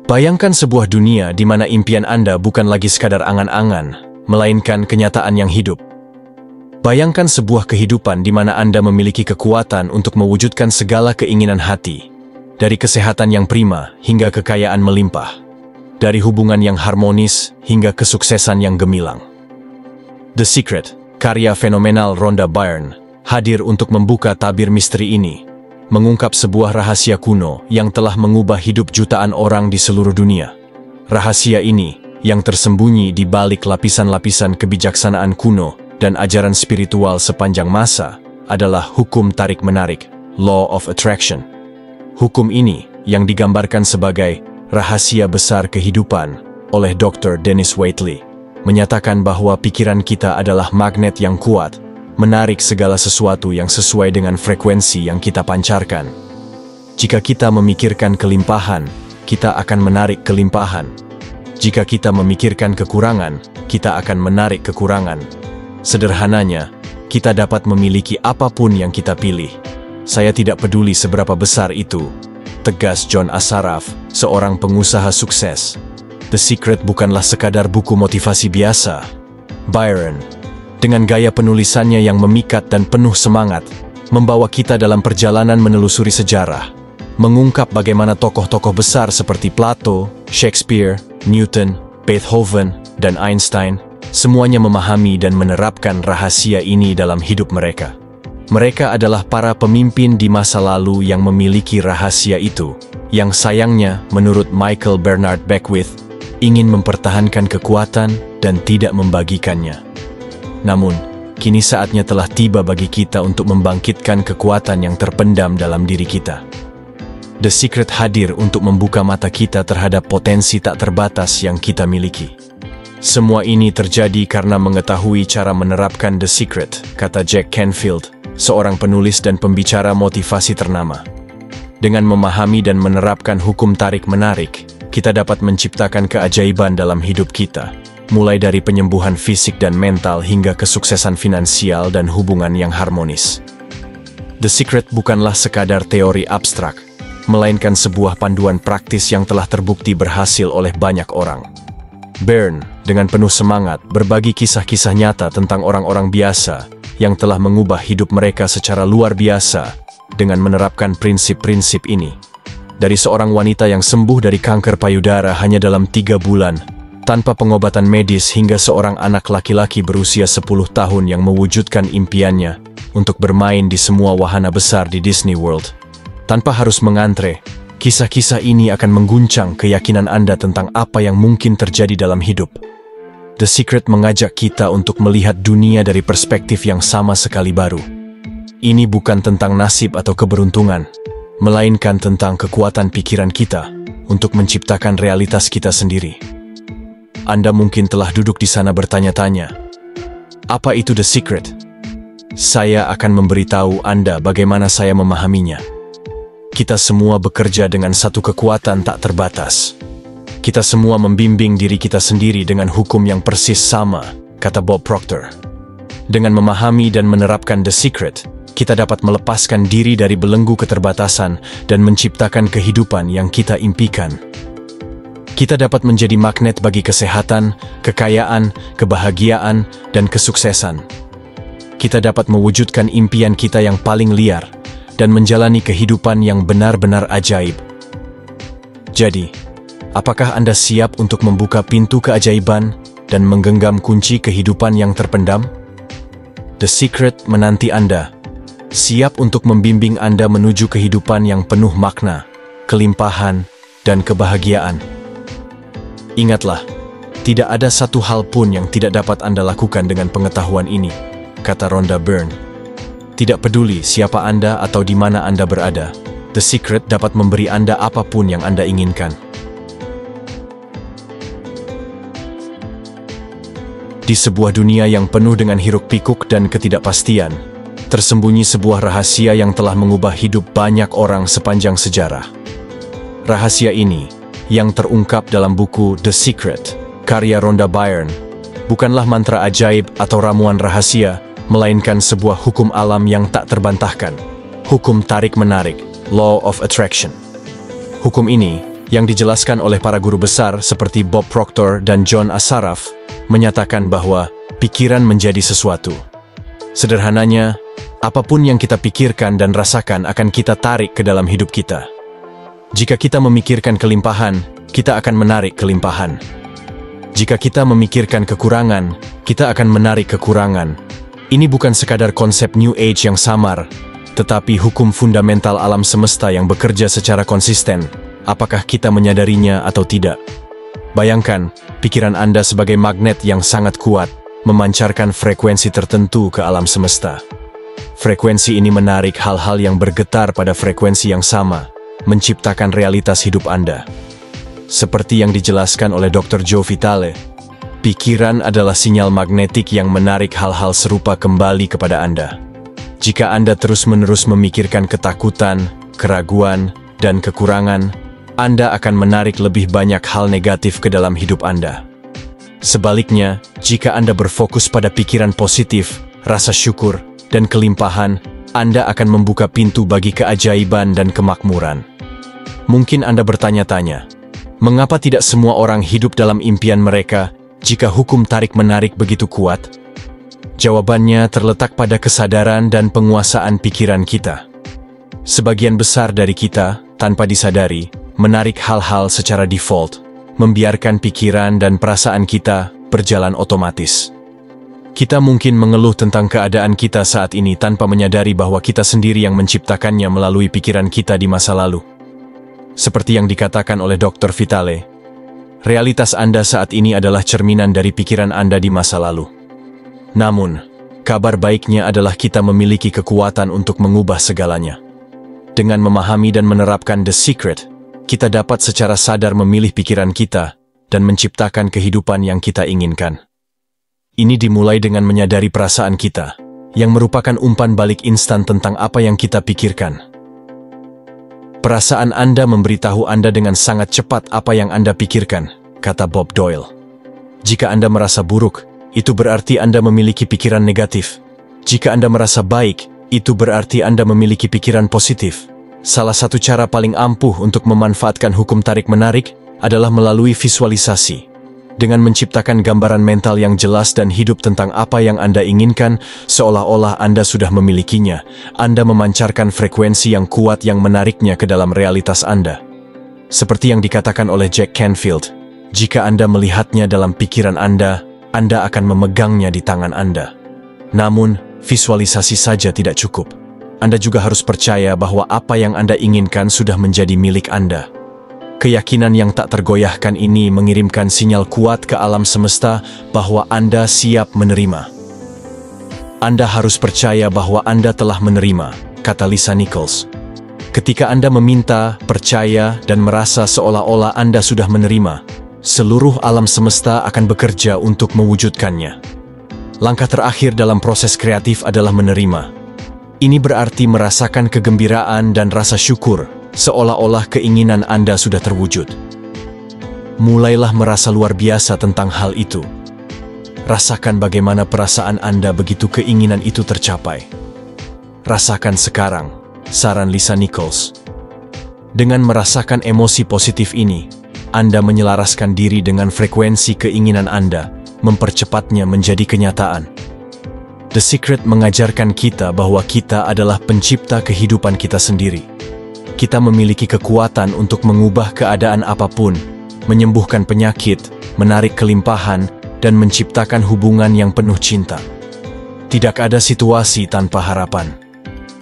Bayangkan sebuah dunia di mana impian Anda bukan lagi sekadar angan-angan, melainkan kenyataan yang hidup. Bayangkan sebuah kehidupan di mana Anda memiliki kekuatan untuk mewujudkan segala keinginan hati, dari kesehatan yang prima hingga kekayaan melimpah, dari hubungan yang harmonis hingga kesuksesan yang gemilang. The Secret, karya fenomenal Rhonda Byrne, hadir untuk membuka tabir misteri ini, mengungkap sebuah rahasia kuno yang telah mengubah hidup jutaan orang di seluruh dunia. Rahasia ini, yang tersembunyi di balik lapisan-lapisan kebijaksanaan kuno dan ajaran spiritual sepanjang masa, adalah hukum tarik-menarik, Law of Attraction. Hukum ini, yang digambarkan sebagai rahasia besar kehidupan oleh Dr. Dennis Waitley, menyatakan bahwa pikiran kita adalah magnet yang kuat, menarik segala sesuatu yang sesuai dengan frekuensi yang kita pancarkan. Jika kita memikirkan kelimpahan, kita akan menarik kelimpahan. Jika kita memikirkan kekurangan, kita akan menarik kekurangan. Sederhananya, kita dapat memiliki apapun yang kita pilih. Saya tidak peduli seberapa besar itu, tegas John Assaraf, seorang pengusaha sukses. The Secret bukanlah sekadar buku motivasi biasa. Byron, dengan gaya penulisannya yang memikat dan penuh semangat, membawa kita dalam perjalanan menelusuri sejarah, mengungkap bagaimana tokoh-tokoh besar seperti Plato, Shakespeare, Newton, Beethoven, dan Einstein, semuanya memahami dan menerapkan rahasia ini dalam hidup mereka. Mereka adalah para pemimpin di masa lalu yang memiliki rahasia itu, yang sayangnya, menurut Michael Bernard Beckwith, ingin mempertahankan kekuatan dan tidak membagikannya. Namun, kini saatnya telah tiba bagi kita untuk membangkitkan kekuatan yang terpendam dalam diri kita. The Secret hadir untuk membuka mata kita terhadap potensi tak terbatas yang kita miliki. Semua ini terjadi karena mengetahui cara menerapkan The Secret, kata Jack Canfield, seorang penulis dan pembicara motivasi ternama. Dengan memahami dan menerapkan hukum tarik-menarik, kita dapat menciptakan keajaiban dalam hidup kita, mulai dari penyembuhan fisik dan mental hingga kesuksesan finansial dan hubungan yang harmonis. The Secret bukanlah sekadar teori abstrak, melainkan sebuah panduan praktis yang telah terbukti berhasil oleh banyak orang. Byrne, dengan penuh semangat, berbagi kisah-kisah nyata tentang orang-orang biasa yang telah mengubah hidup mereka secara luar biasa dengan menerapkan prinsip-prinsip ini. Dari seorang wanita yang sembuh dari kanker payudara hanya dalam 3 bulan, tanpa pengobatan medis, hingga seorang anak laki-laki berusia 10 tahun yang mewujudkan impiannya untuk bermain di semua wahana besar di Disney World. Tanpa harus mengantre, kisah-kisah ini akan mengguncang keyakinan Anda tentang apa yang mungkin terjadi dalam hidup. The Secret mengajak kita untuk melihat dunia dari perspektif yang sama sekali baru. Ini bukan tentang nasib atau keberuntungan, melainkan tentang kekuatan pikiran kita untuk menciptakan realitas kita sendiri. Anda mungkin telah duduk di sana bertanya-tanya, apa itu The Secret? Saya akan memberitahu Anda bagaimana saya memahaminya. Kita semua bekerja dengan satu kekuatan tak terbatas. Kita semua membimbing diri kita sendiri dengan hukum yang persis sama, kata Bob Proctor. Dengan memahami dan menerapkan The Secret, kita dapat melepaskan diri dari belenggu keterbatasan dan menciptakan kehidupan yang kita impikan. Kita dapat menjadi magnet bagi kesehatan, kekayaan, kebahagiaan, dan kesuksesan. Kita dapat mewujudkan impian kita yang paling liar dan menjalani kehidupan yang benar-benar ajaib. Jadi, apakah Anda siap untuk membuka pintu keajaiban dan menggenggam kunci kehidupan yang terpendam? The Secret menanti Anda, siap untuk membimbing Anda menuju kehidupan yang penuh makna, kelimpahan, dan kebahagiaan. Ingatlah, tidak ada satu hal pun yang tidak dapat Anda lakukan dengan pengetahuan ini, kata Rhonda Byrne. Tidak peduli siapa Anda atau di mana Anda berada, The Secret dapat memberi Anda apapun yang Anda inginkan. Di sebuah dunia yang penuh dengan hiruk-pikuk dan ketidakpastian, tersembunyi sebuah rahasia yang telah mengubah hidup banyak orang sepanjang sejarah. Rahasia ini, yang terungkap dalam buku The Secret, karya Rhonda Byrne, bukanlah mantra ajaib atau ramuan rahasia, melainkan sebuah hukum alam yang tak terbantahkan. Hukum tarik-menarik, Law of Attraction. Hukum ini, yang dijelaskan oleh para guru besar seperti Bob Proctor dan John Assaraf, menyatakan bahwa pikiran menjadi sesuatu. Sederhananya, apapun yang kita pikirkan dan rasakan akan kita tarik ke dalam hidup kita. Jika kita memikirkan kelimpahan, kita akan menarik kelimpahan. Jika kita memikirkan kekurangan, kita akan menarik kekurangan. Ini bukan sekadar konsep New Age yang samar, tetapi hukum fundamental alam semesta yang bekerja secara konsisten, apakah kita menyadarinya atau tidak. Bayangkan, pikiran Anda sebagai magnet yang sangat kuat, memancarkan frekuensi tertentu ke alam semesta. Frekuensi ini menarik hal-hal yang bergetar pada frekuensi yang sama, menciptakan realitas hidup Anda. Seperti yang dijelaskan oleh Dr. Joe Vitale, pikiran adalah sinyal magnetik yang menarik hal-hal serupa kembali kepada Anda. Jika Anda terus-menerus memikirkan ketakutan, keraguan, dan kekurangan, Anda akan menarik lebih banyak hal negatif ke dalam hidup Anda. Sebaliknya, jika Anda berfokus pada pikiran positif, rasa syukur, dan kelimpahan, Anda akan membuka pintu bagi keajaiban dan kemakmuran. Mungkin Anda bertanya-tanya, mengapa tidak semua orang hidup dalam impian mereka jika hukum tarik-menarik begitu kuat? Jawabannya terletak pada kesadaran dan penguasaan pikiran kita. Sebagian besar dari kita, tanpa disadari, menarik hal-hal secara default, membiarkan pikiran dan perasaan kita berjalan otomatis. Kita mungkin mengeluh tentang keadaan kita saat ini tanpa menyadari bahwa kita sendiri yang menciptakannya melalui pikiran kita di masa lalu. Seperti yang dikatakan oleh Dr. Vitale, realitas Anda saat ini adalah cerminan dari pikiran Anda di masa lalu. Namun, kabar baiknya adalah kita memiliki kekuatan untuk mengubah segalanya. Dengan memahami dan menerapkan The Secret, kita dapat secara sadar memilih pikiran kita dan menciptakan kehidupan yang kita inginkan. Ini dimulai dengan menyadari perasaan kita, yang merupakan umpan balik instan tentang apa yang kita pikirkan. Perasaan Anda memberitahu Anda dengan sangat cepat apa yang Anda pikirkan, kata Bob Doyle. Jika Anda merasa buruk, itu berarti Anda memiliki pikiran negatif. Jika Anda merasa baik, itu berarti Anda memiliki pikiran positif. Salah satu cara paling ampuh untuk memanfaatkan hukum tarik-menarik adalah melalui visualisasi. Dengan menciptakan gambaran mental yang jelas dan hidup tentang apa yang Anda inginkan, seolah-olah Anda sudah memilikinya, Anda memancarkan frekuensi yang kuat yang menariknya ke dalam realitas Anda. Seperti yang dikatakan oleh Jack Canfield, jika Anda melihatnya dalam pikiran Anda akan memegangnya di tangan Anda. Namun, visualisasi saja tidak cukup. Anda juga harus percaya bahwa apa yang Anda inginkan sudah menjadi milik Anda. Keyakinan yang tak tergoyahkan ini mengirimkan sinyal kuat ke alam semesta bahwa Anda siap menerima. Anda harus percaya bahwa Anda telah menerima, kata Lisa Nichols. Ketika Anda meminta, percaya, dan merasa seolah-olah Anda sudah menerima, seluruh alam semesta akan bekerja untuk mewujudkannya. Langkah terakhir dalam proses kreatif adalah menerima. Ini berarti merasakan kegembiraan dan rasa syukur, seolah-olah keinginan Anda sudah terwujud. Mulailah merasa luar biasa tentang hal itu. Rasakan bagaimana perasaan Anda begitu keinginan itu tercapai. Rasakan sekarang, saran Lisa Nichols. Dengan merasakan emosi positif ini, Anda menyelaraskan diri dengan frekuensi keinginan Anda, mempercepatnya menjadi kenyataan. The Secret mengajarkan kita bahwa kita adalah pencipta kehidupan kita sendiri. Kita memiliki kekuatan untuk mengubah keadaan apapun, menyembuhkan penyakit, menarik kelimpahan, dan menciptakan hubungan yang penuh cinta. Tidak ada situasi tanpa harapan.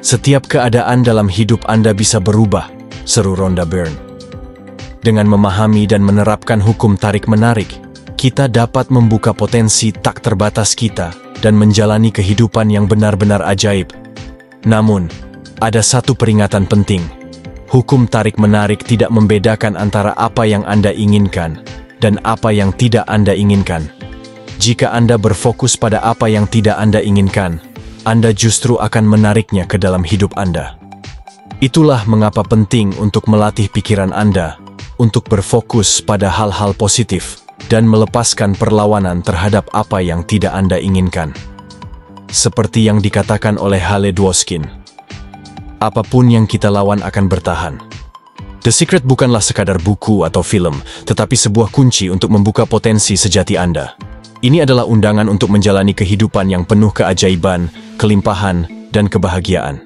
Setiap keadaan dalam hidup Anda bisa berubah, seru Rhonda Byrne. Dengan memahami dan menerapkan hukum tarik-menarik, kita dapat membuka potensi tak terbatas kita dan menjalani kehidupan yang benar-benar ajaib. Namun, ada satu peringatan penting. Hukum tarik-menarik tidak membedakan antara apa yang Anda inginkan dan apa yang tidak Anda inginkan. Jika Anda berfokus pada apa yang tidak Anda inginkan, Anda justru akan menariknya ke dalam hidup Anda. Itulah mengapa penting untuk melatih pikiran Anda, untuk berfokus pada hal-hal positif, dan melepaskan perlawanan terhadap apa yang tidak Anda inginkan. Seperti yang dikatakan oleh Hale Dwoskin, apapun yang kita lawan akan bertahan. The Secret bukanlah sekadar buku atau film, tetapi sebuah kunci untuk membuka potensi sejati Anda. Ini adalah undangan untuk menjalani kehidupan yang penuh keajaiban, kelimpahan, dan kebahagiaan.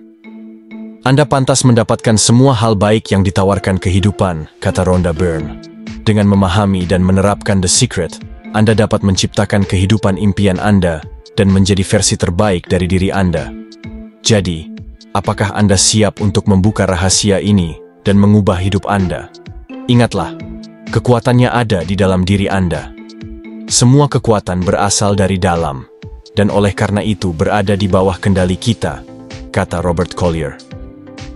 Anda pantas mendapatkan semua hal baik yang ditawarkan kehidupan, kata Rhonda Byrne. Dengan memahami dan menerapkan The Secret, Anda dapat menciptakan kehidupan impian Anda dan menjadi versi terbaik dari diri Anda. Jadi, apakah Anda siap untuk membuka rahasia ini dan mengubah hidup Anda? Ingatlah, kekuatannya ada di dalam diri Anda. Semua kekuatan berasal dari dalam, dan oleh karena itu berada di bawah kendali kita, kata Robert Collier.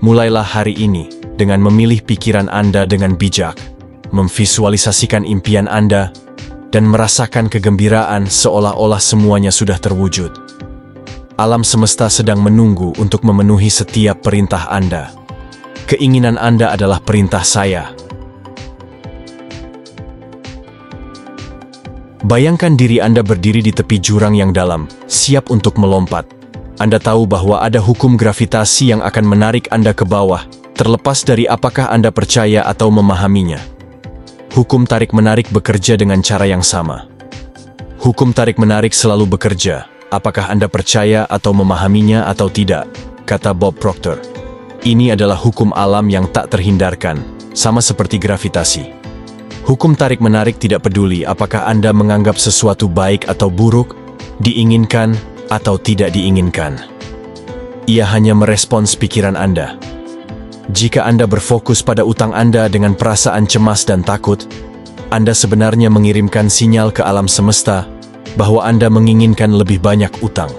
Mulailah hari ini dengan memilih pikiran Anda dengan bijak, memvisualisasikan impian Anda, dan merasakan kegembiraan seolah-olah semuanya sudah terwujud. Alam semesta sedang menunggu untuk memenuhi setiap perintah Anda. Keinginan Anda adalah perintah saya. Bayangkan diri Anda berdiri di tepi jurang yang dalam, siap untuk melompat. Anda tahu bahwa ada hukum gravitasi yang akan menarik Anda ke bawah, terlepas dari apakah Anda percaya atau memahaminya. Hukum tarik-menarik bekerja dengan cara yang sama. Hukum tarik-menarik selalu bekerja, apakah Anda percaya atau memahaminya atau tidak, kata Bob Proctor. Ini adalah hukum alam yang tak terhindarkan, sama seperti gravitasi. Hukum tarik-menarik tidak peduli apakah Anda menganggap sesuatu baik atau buruk, diinginkan atau tidak diinginkan. Ia hanya merespons pikiran Anda. Jika Anda berfokus pada utang Anda dengan perasaan cemas dan takut, Anda sebenarnya mengirimkan sinyal ke alam semesta bahwa Anda menginginkan lebih banyak utang.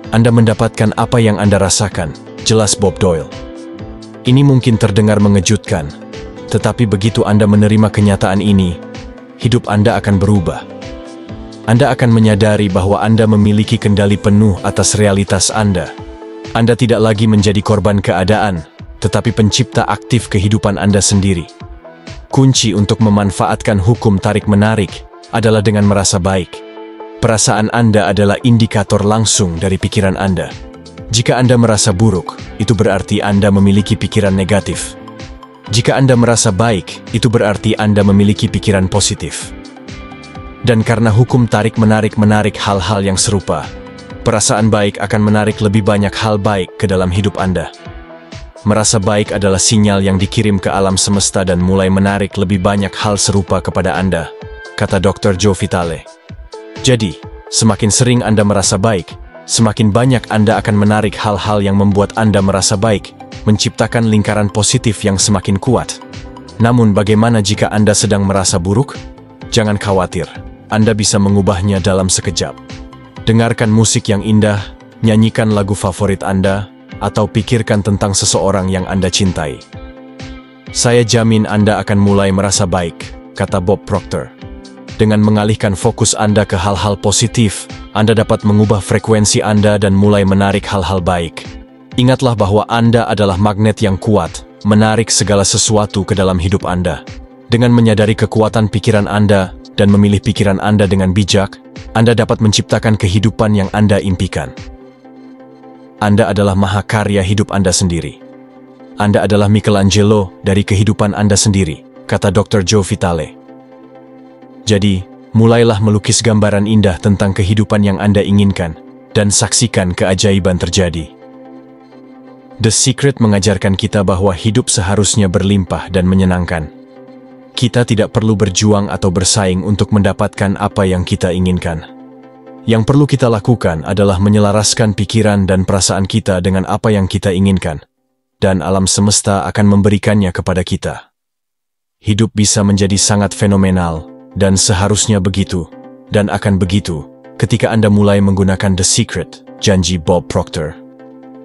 Anda mendapatkan apa yang Anda rasakan, jelas Bob Doyle. Ini mungkin terdengar mengejutkan, tetapi begitu Anda menerima kenyataan ini, hidup Anda akan berubah. Anda akan menyadari bahwa Anda memiliki kendali penuh atas realitas Anda. Anda tidak lagi menjadi korban keadaan, tetapi pencipta aktif kehidupan Anda sendiri. Kunci untuk memanfaatkan hukum tarik-menarik adalah dengan merasa baik. Perasaan Anda adalah indikator langsung dari pikiran Anda. Jika Anda merasa buruk, itu berarti Anda memiliki pikiran negatif. Jika Anda merasa baik, itu berarti Anda memiliki pikiran positif. Dan karena hukum tarik-menarik menarik hal-hal yang serupa, perasaan baik akan menarik lebih banyak hal baik ke dalam hidup Anda. Merasa baik adalah sinyal yang dikirim ke alam semesta dan mulai menarik lebih banyak hal serupa kepada Anda, kata Dr. Joe Vitale. Jadi, semakin sering Anda merasa baik, semakin banyak Anda akan menarik hal-hal yang membuat Anda merasa baik, menciptakan lingkaran positif yang semakin kuat. Namun bagaimana jika Anda sedang merasa buruk? Jangan khawatir, Anda bisa mengubahnya dalam sekejap. Dengarkan musik yang indah, nyanyikan lagu favorit Anda, atau pikirkan tentang seseorang yang Anda cintai. Saya jamin Anda akan mulai merasa baik, kata Bob Proctor. Dengan mengalihkan fokus Anda ke hal-hal positif, Anda dapat mengubah frekuensi Anda dan mulai menarik hal-hal baik. Ingatlah bahwa Anda adalah magnet yang kuat, menarik segala sesuatu ke dalam hidup Anda. Dengan menyadari kekuatan pikiran Anda dan memilih pikiran Anda dengan bijak, Anda dapat menciptakan kehidupan yang Anda impikan. Anda adalah mahakarya hidup Anda sendiri. Anda adalah Michelangelo dari kehidupan Anda sendiri, kata Dr. Joe Vitale. Jadi, mulailah melukis gambaran indah tentang kehidupan yang Anda inginkan, dan saksikan keajaiban terjadi. The Secret mengajarkan kita bahwa hidup seharusnya berlimpah dan menyenangkan. Kita tidak perlu berjuang atau bersaing untuk mendapatkan apa yang kita inginkan. Yang perlu kita lakukan adalah menyelaraskan pikiran dan perasaan kita dengan apa yang kita inginkan, dan alam semesta akan memberikannya kepada kita. Hidup bisa menjadi sangat fenomenal, dan seharusnya begitu, dan akan begitu, ketika Anda mulai menggunakan The Secret, janji Bob Proctor.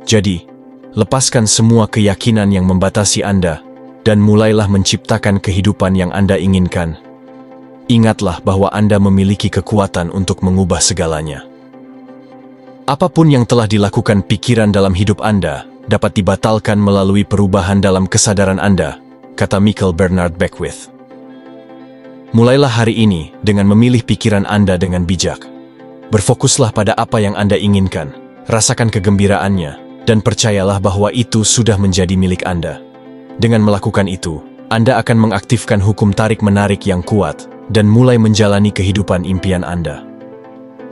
Jadi, lepaskan semua keyakinan yang membatasi Anda, dan mulailah menciptakan kehidupan yang Anda inginkan. Ingatlah bahwa Anda memiliki kekuatan untuk mengubah segalanya. Apapun yang telah dilakukan pikiran dalam hidup Anda dapat dibatalkan melalui perubahan dalam kesadaran Anda, kata Michael Bernard Beckwith. Mulailah hari ini dengan memilih pikiran Anda dengan bijak. Berfokuslah pada apa yang Anda inginkan, rasakan kegembiraannya, dan percayalah bahwa itu sudah menjadi milik Anda. Dengan melakukan itu, Anda akan mengaktifkan hukum tarik-menarik yang kuat dan mulai menjalani kehidupan impian Anda.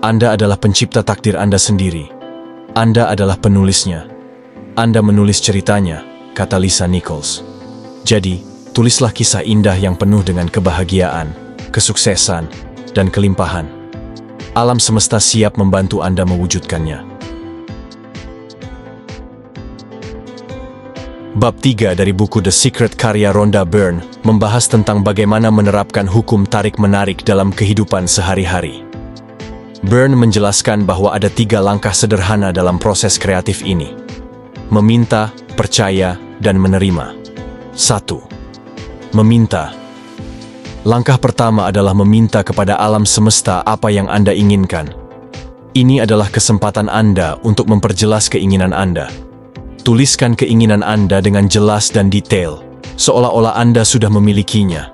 Anda adalah pencipta takdir Anda sendiri. Anda adalah penulisnya. Anda menulis ceritanya, kata Lisa Nichols. Jadi, tulislah kisah indah yang penuh dengan kebahagiaan, kesuksesan, dan kelimpahan. Alam semesta siap membantu Anda mewujudkannya. Bab 3 dari buku The Secret karya Rhonda Byrne membahas tentang bagaimana menerapkan hukum tarik-menarik dalam kehidupan sehari-hari. Byrne menjelaskan bahwa ada 3 langkah sederhana dalam proses kreatif ini. Meminta, percaya, dan menerima. 1. Meminta. Langkah pertama adalah meminta kepada alam semesta apa yang Anda inginkan. Ini adalah kesempatan Anda untuk memperjelas keinginan Anda. Tuliskan keinginan Anda dengan jelas dan detail, seolah-olah Anda sudah memilikinya.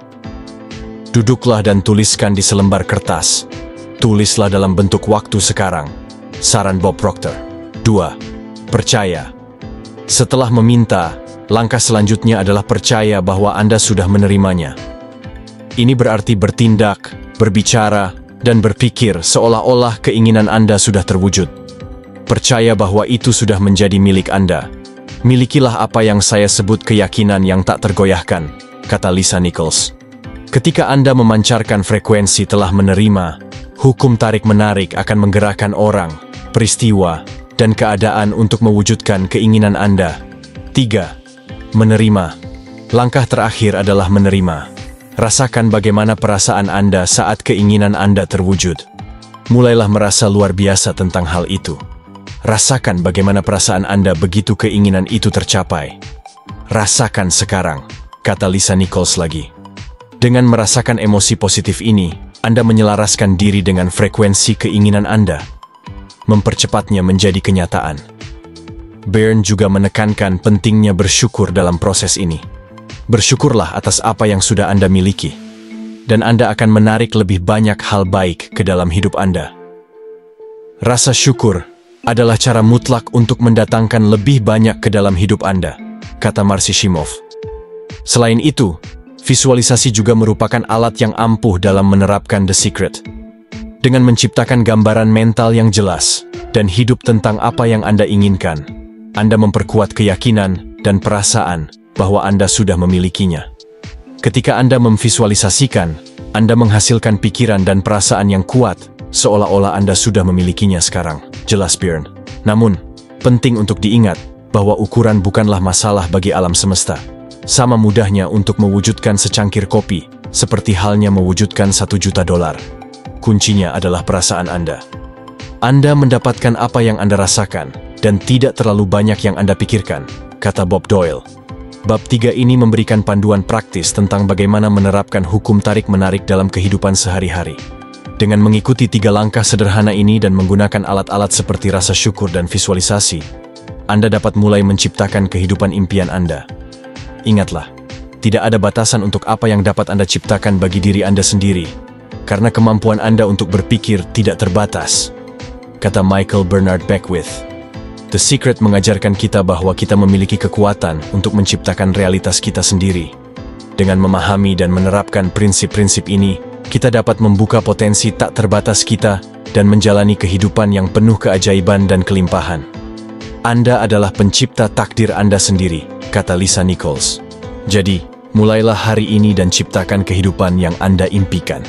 Duduklah dan tuliskan di selembar kertas. Tulislah dalam bentuk waktu sekarang. Saran Bob Proctor. 2. Percaya. Setelah meminta, langkah selanjutnya adalah percaya bahwa Anda sudah menerimanya. Ini berarti bertindak, berbicara, dan berpikir seolah-olah keinginan Anda sudah terwujud. Percaya bahwa itu sudah menjadi milik Anda. Milikilah apa yang saya sebut keyakinan yang tak tergoyahkan, kata Lisa Nichols. Ketika Anda memancarkan frekuensi telah menerima, hukum tarik-menarik akan menggerakkan orang, peristiwa, dan keadaan untuk mewujudkan keinginan Anda. 3. Menerima. Langkah terakhir adalah menerima. Rasakan bagaimana perasaan Anda saat keinginan Anda terwujud. Mulailah merasa luar biasa tentang hal itu. Rasakan bagaimana perasaan Anda begitu keinginan itu tercapai. Rasakan sekarang, kata Lisa Nichols lagi. Dengan merasakan emosi positif ini, Anda menyelaraskan diri dengan frekuensi keinginan Anda. Mempercepatnya menjadi kenyataan. Byrne juga menekankan pentingnya bersyukur dalam proses ini. Bersyukurlah atas apa yang sudah Anda miliki, dan Anda akan menarik lebih banyak hal baik ke dalam hidup Anda. Rasa syukur adalah cara mutlak untuk mendatangkan lebih banyak ke dalam hidup Anda, kata Marcy Shimoff. Selain itu, visualisasi juga merupakan alat yang ampuh dalam menerapkan The Secret. Dengan menciptakan gambaran mental yang jelas dan hidup tentang apa yang Anda inginkan, Anda memperkuat keyakinan dan perasaan bahwa Anda sudah memilikinya. Ketika Anda memvisualisasikan, Anda menghasilkan pikiran dan perasaan yang kuat, seolah-olah Anda sudah memilikinya sekarang, jelas Byrne. Namun, penting untuk diingat bahwa ukuran bukanlah masalah bagi alam semesta. Sama mudahnya untuk mewujudkan secangkir kopi, seperti halnya mewujudkan $1 juta. Kuncinya adalah perasaan Anda. Anda mendapatkan apa yang Anda rasakan, dan tidak terlalu banyak yang Anda pikirkan, kata Bob Doyle. Bab 3 ini memberikan panduan praktis tentang bagaimana menerapkan hukum tarik-menarik dalam kehidupan sehari-hari. Dengan mengikuti 3 langkah sederhana ini dan menggunakan alat-alat seperti rasa syukur dan visualisasi, Anda dapat mulai menciptakan kehidupan impian Anda. Ingatlah, tidak ada batasan untuk apa yang dapat Anda ciptakan bagi diri Anda sendiri, karena kemampuan Anda untuk berpikir tidak terbatas, kata Michael Bernard Beckwith. The Secret mengajarkan kita bahwa kita memiliki kekuatan untuk menciptakan realitas kita sendiri. Dengan memahami dan menerapkan prinsip-prinsip ini, kita dapat membuka potensi tak terbatas kita dan menjalani kehidupan yang penuh keajaiban dan kelimpahan. Anda adalah pencipta takdir Anda sendiri, kata Lisa Nichols. Jadi, mulailah hari ini dan ciptakan kehidupan yang Anda impikan.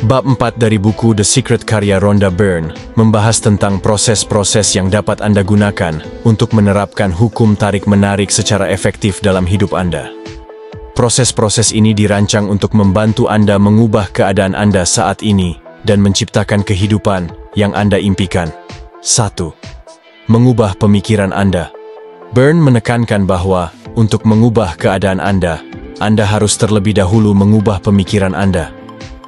Bab 4 dari buku The Secret karya Rhonda Byrne membahas tentang proses-proses yang dapat Anda gunakan untuk menerapkan hukum tarik-menarik secara efektif dalam hidup Anda. Proses-proses ini dirancang untuk membantu Anda mengubah keadaan Anda saat ini dan menciptakan kehidupan yang Anda impikan. 1. Mengubah pemikiran Anda. Byrne menekankan bahwa untuk mengubah keadaan Anda harus terlebih dahulu mengubah pemikiran Anda.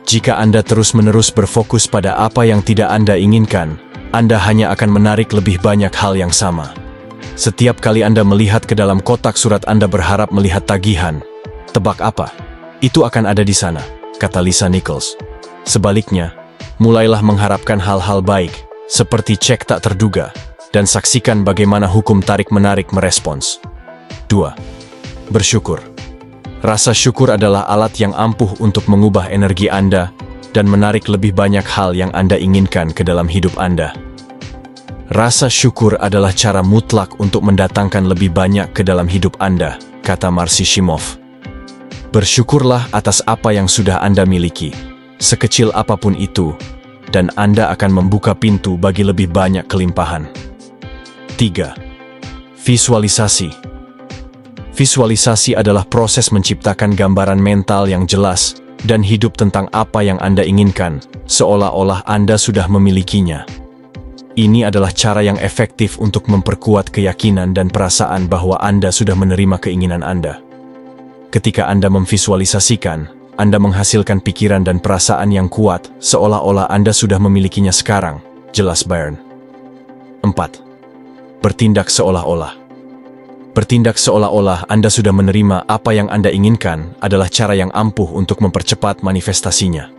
Jika Anda terus-menerus berfokus pada apa yang tidak Anda inginkan, Anda hanya akan menarik lebih banyak hal yang sama. Setiap kali Anda melihat ke dalam kotak surat Anda berharap melihat tagihan, tebak apa? Itu akan ada di sana, kata Lisa Nichols. Sebaliknya, mulailah mengharapkan hal-hal baik, seperti cek tak terduga, dan saksikan bagaimana hukum tarik-menarik merespons. 2. Bersyukur. Rasa syukur adalah alat yang ampuh untuk mengubah energi Anda dan menarik lebih banyak hal yang Anda inginkan ke dalam hidup Anda. Rasa syukur adalah cara mutlak untuk mendatangkan lebih banyak ke dalam hidup Anda, kata Marcy Shimoff. Bersyukurlah atas apa yang sudah Anda miliki, sekecil apapun itu, dan Anda akan membuka pintu bagi lebih banyak kelimpahan. 3. Visualisasi. Visualisasi adalah proses menciptakan gambaran mental yang jelas dan hidup tentang apa yang Anda inginkan, seolah-olah Anda sudah memilikinya. Ini adalah cara yang efektif untuk memperkuat keyakinan dan perasaan bahwa Anda sudah menerima keinginan Anda. Ketika Anda memvisualisasikan, Anda menghasilkan pikiran dan perasaan yang kuat, seolah-olah Anda sudah memilikinya sekarang, jelas Byron. 4. Bertindak seolah-olah. Bertindak seolah-olah Anda sudah menerima apa yang Anda inginkan adalah cara yang ampuh untuk mempercepat manifestasinya.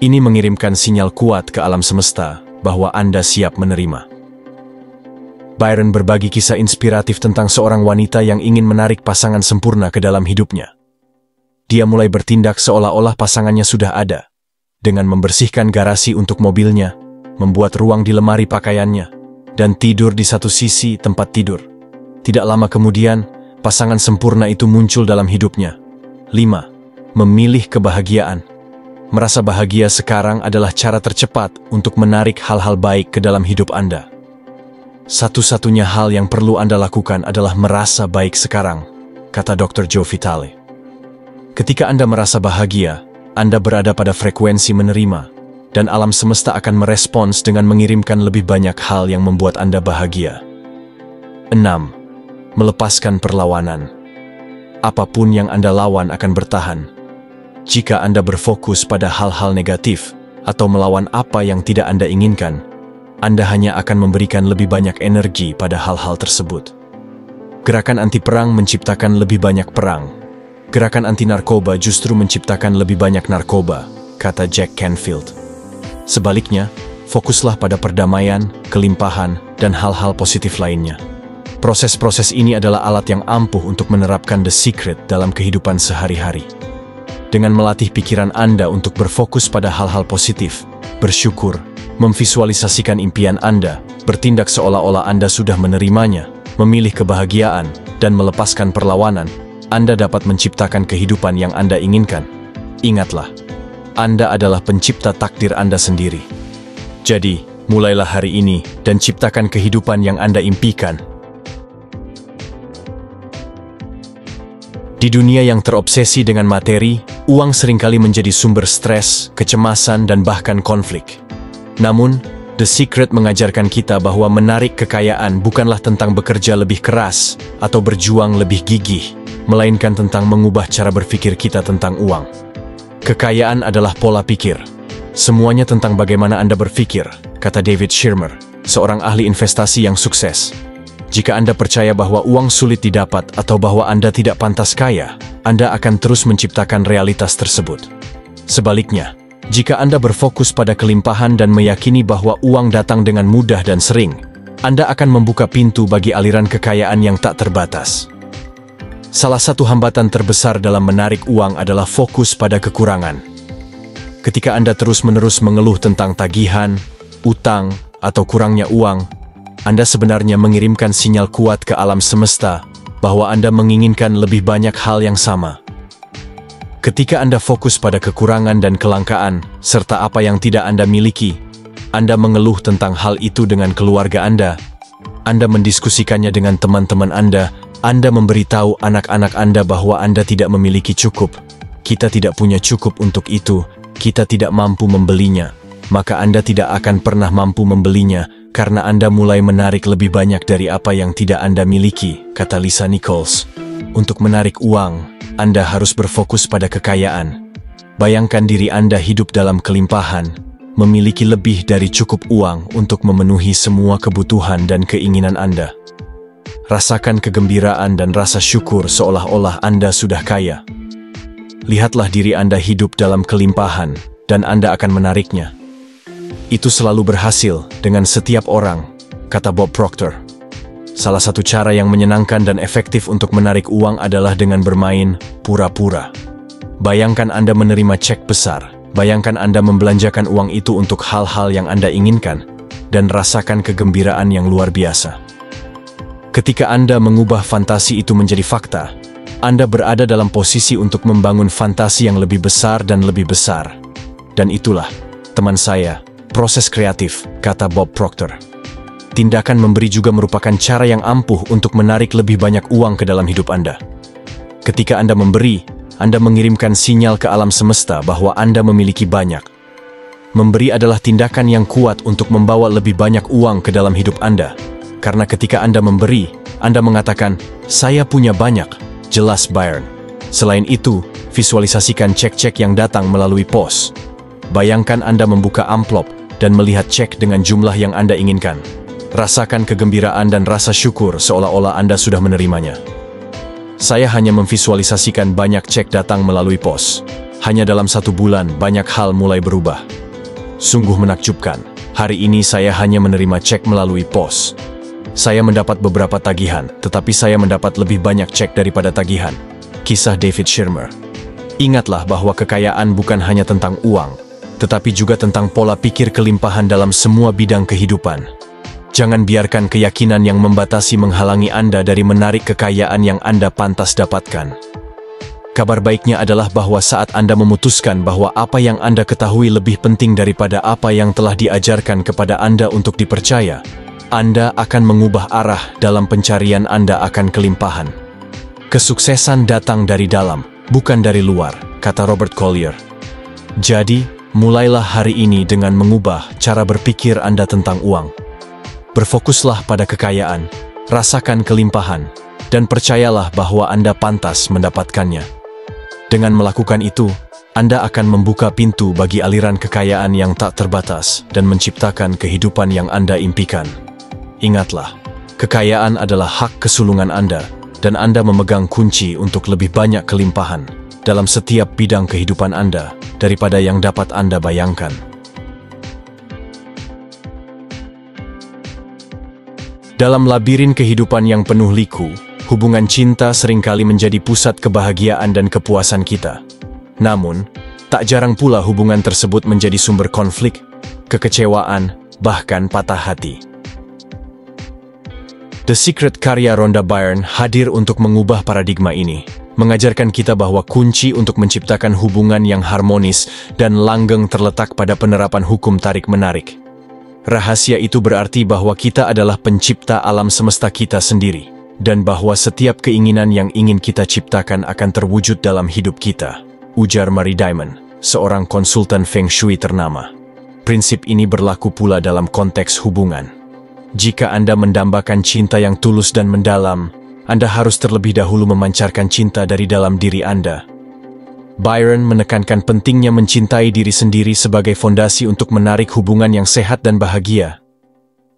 Ini mengirimkan sinyal kuat ke alam semesta bahwa Anda siap menerima. Byron berbagi kisah inspiratif tentang seorang wanita yang ingin menarik pasangan sempurna ke dalam hidupnya. Dia mulai bertindak seolah-olah pasangannya sudah ada, dengan membersihkan garasi untuk mobilnya, membuat ruang di lemari pakaiannya, dan tidur di satu sisi tempat tidur. Tidak lama kemudian, pasangan sempurna itu muncul dalam hidupnya. 5. Memilih kebahagiaan. Merasa bahagia sekarang adalah cara tercepat untuk menarik hal-hal baik ke dalam hidup Anda. Satu-satunya hal yang perlu Anda lakukan adalah merasa baik sekarang, kata Dr. Joe Vitale. Ketika Anda merasa bahagia, Anda berada pada frekuensi menerima, dan alam semesta akan merespons dengan mengirimkan lebih banyak hal yang membuat Anda bahagia. 6. Melepaskan perlawanan. Apapun yang Anda lawan akan bertahan. Jika Anda berfokus pada hal-hal negatif atau melawan apa yang tidak Anda inginkan, Anda hanya akan memberikan lebih banyak energi pada hal-hal tersebut. Gerakan anti perang menciptakan lebih banyak perang. Gerakan anti narkoba justru menciptakan lebih banyak narkoba, kata Jack Canfield. Sebaliknya, fokuslah pada perdamaian, kelimpahan, dan hal-hal positif lainnya. Proses-proses ini adalah alat yang ampuh untuk menerapkan The Secret dalam kehidupan sehari-hari. Dengan melatih pikiran Anda untuk berfokus pada hal-hal positif, bersyukur, memvisualisasikan impian Anda, bertindak seolah-olah Anda sudah menerimanya, memilih kebahagiaan, dan melepaskan perlawanan, Anda dapat menciptakan kehidupan yang Anda inginkan. Ingatlah, Anda adalah pencipta takdir Anda sendiri. Jadi, mulailah hari ini dan ciptakan kehidupan yang Anda impikan. Di dunia yang terobsesi dengan materi, uang seringkali menjadi sumber stres, kecemasan, dan bahkan konflik. Namun, The Secret mengajarkan kita bahwa menarik kekayaan bukanlah tentang bekerja lebih keras atau berjuang lebih gigih, melainkan tentang mengubah cara berpikir kita tentang uang. Kekayaan adalah pola pikir. Semuanya tentang bagaimana Anda berpikir, kata David Schirmer, seorang ahli investasi yang sukses. Jika Anda percaya bahwa uang sulit didapat atau bahwa Anda tidak pantas kaya, Anda akan terus menciptakan realitas tersebut. Sebaliknya, jika Anda berfokus pada kelimpahan dan meyakini bahwa uang datang dengan mudah dan sering, Anda akan membuka pintu bagi aliran kekayaan yang tak terbatas. Salah satu hambatan terbesar dalam menarik uang adalah fokus pada kekurangan. Ketika Anda terus-menerus mengeluh tentang tagihan, utang, atau kurangnya uang, Anda sebenarnya mengirimkan sinyal kuat ke alam semesta bahwa Anda menginginkan lebih banyak hal yang sama. Ketika Anda fokus pada kekurangan dan kelangkaan, serta apa yang tidak Anda miliki, Anda mengeluh tentang hal itu dengan keluarga Anda mendiskusikannya dengan teman-teman Anda memberitahu anak-anak Anda bahwa Anda tidak memiliki cukup, kita tidak punya cukup untuk itu, kita tidak mampu membelinya, maka Anda tidak akan pernah mampu membelinya, karena Anda mulai menarik lebih banyak dari apa yang tidak Anda miliki, kata Lisa Nichols. Untuk menarik uang, Anda harus berfokus pada kekayaan. Bayangkan diri Anda hidup dalam kelimpahan, memiliki lebih dari cukup uang untuk memenuhi semua kebutuhan dan keinginan Anda. Rasakan kegembiraan dan rasa syukur seolah-olah Anda sudah kaya. Lihatlah diri Anda hidup dalam kelimpahan, dan Anda akan menariknya. Itu selalu berhasil dengan setiap orang, kata Bob Proctor. Salah satu cara yang menyenangkan dan efektif untuk menarik uang adalah dengan bermain pura-pura. Bayangkan Anda menerima cek besar. Bayangkan Anda membelanjakan uang itu untuk hal-hal yang Anda inginkan dan rasakan kegembiraan yang luar biasa. Ketika Anda mengubah fantasi itu menjadi fakta, Anda berada dalam posisi untuk membangun fantasi yang lebih besar dan lebih besar. Dan itulah, teman saya, proses kreatif, kata Bob Proctor. Tindakan memberi juga merupakan cara yang ampuh untuk menarik lebih banyak uang ke dalam hidup Anda. Ketika Anda memberi, Anda mengirimkan sinyal ke alam semesta bahwa Anda memiliki banyak. Memberi adalah tindakan yang kuat untuk membawa lebih banyak uang ke dalam hidup Anda. Karena ketika Anda memberi, Anda mengatakan, "Saya punya banyak," jelas Byron. Selain itu, visualisasikan cek-cek yang datang melalui pos. Bayangkan Anda membuka amplop dan melihat cek dengan jumlah yang Anda inginkan. Rasakan kegembiraan dan rasa syukur seolah-olah Anda sudah menerimanya. Saya hanya memvisualisasikan banyak cek datang melalui pos. Hanya dalam 1 bulan, banyak hal mulai berubah. Sungguh menakjubkan. Hari ini saya hanya menerima cek melalui pos. Saya mendapat beberapa tagihan, tetapi saya mendapat lebih banyak cek daripada tagihan. Kisah David Schirmer. Ingatlah bahwa kekayaan bukan hanya tentang uang, tetapi juga tentang pola pikir kelimpahan dalam semua bidang kehidupan. Jangan biarkan keyakinan yang membatasi menghalangi Anda dari menarik kekayaan yang Anda pantas dapatkan. Kabar baiknya adalah bahwa saat Anda memutuskan bahwa apa yang Anda ketahui lebih penting daripada apa yang telah diajarkan kepada Anda untuk dipercaya, Anda akan mengubah arah dalam pencarian Anda akan kelimpahan. Kesuksesan datang dari dalam, bukan dari luar, kata Robert Collier. Jadi, mulailah hari ini dengan mengubah cara berpikir Anda tentang uang. Berfokuslah pada kekayaan, rasakan kelimpahan, dan percayalah bahwa Anda pantas mendapatkannya. Dengan melakukan itu, Anda akan membuka pintu bagi aliran kekayaan yang tak terbatas dan menciptakan kehidupan yang Anda impikan. Ingatlah, kekayaan adalah hak kesulungan Anda, dan Anda memegang kunci untuk lebih banyak kelimpahan dalam setiap bidang kehidupan Anda daripada yang dapat Anda bayangkan. Dalam labirin kehidupan yang penuh liku, hubungan cinta seringkali menjadi pusat kebahagiaan dan kepuasan kita. Namun, tak jarang pula hubungan tersebut menjadi sumber konflik, kekecewaan, bahkan patah hati. The Secret karya Rhonda Byrne hadir untuk mengubah paradigma ini, mengajarkan kita bahwa kunci untuk menciptakan hubungan yang harmonis dan langgeng terletak pada penerapan hukum tarik-menarik. Rahasia itu berarti bahwa kita adalah pencipta alam semesta kita sendiri, dan bahwa setiap keinginan yang ingin kita ciptakan akan terwujud dalam hidup kita, ujar Marie Diamond, seorang konsultan Feng Shui ternama. Prinsip ini berlaku pula dalam konteks hubungan. Jika Anda mendambakan cinta yang tulus dan mendalam, Anda harus terlebih dahulu memancarkan cinta dari dalam diri Anda. Byron menekankan pentingnya mencintai diri sendiri sebagai fondasi untuk menarik hubungan yang sehat dan bahagia.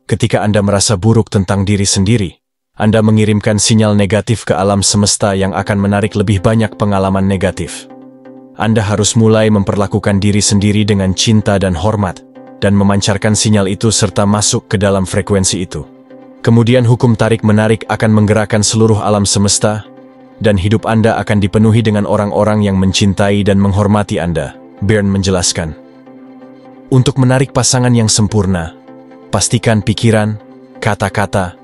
Ketika Anda merasa buruk tentang diri sendiri, Anda mengirimkan sinyal negatif ke alam semesta yang akan menarik lebih banyak pengalaman negatif. Anda harus mulai memperlakukan diri sendiri dengan cinta dan hormat, dan memancarkan sinyal itu serta masuk ke dalam frekuensi itu. Kemudian hukum tarik-menarik akan menggerakkan seluruh alam semesta, dan hidup Anda akan dipenuhi dengan orang-orang yang mencintai dan menghormati Anda, Byrne menjelaskan. Untuk menarik pasangan yang sempurna, pastikan pikiran, kata-kata,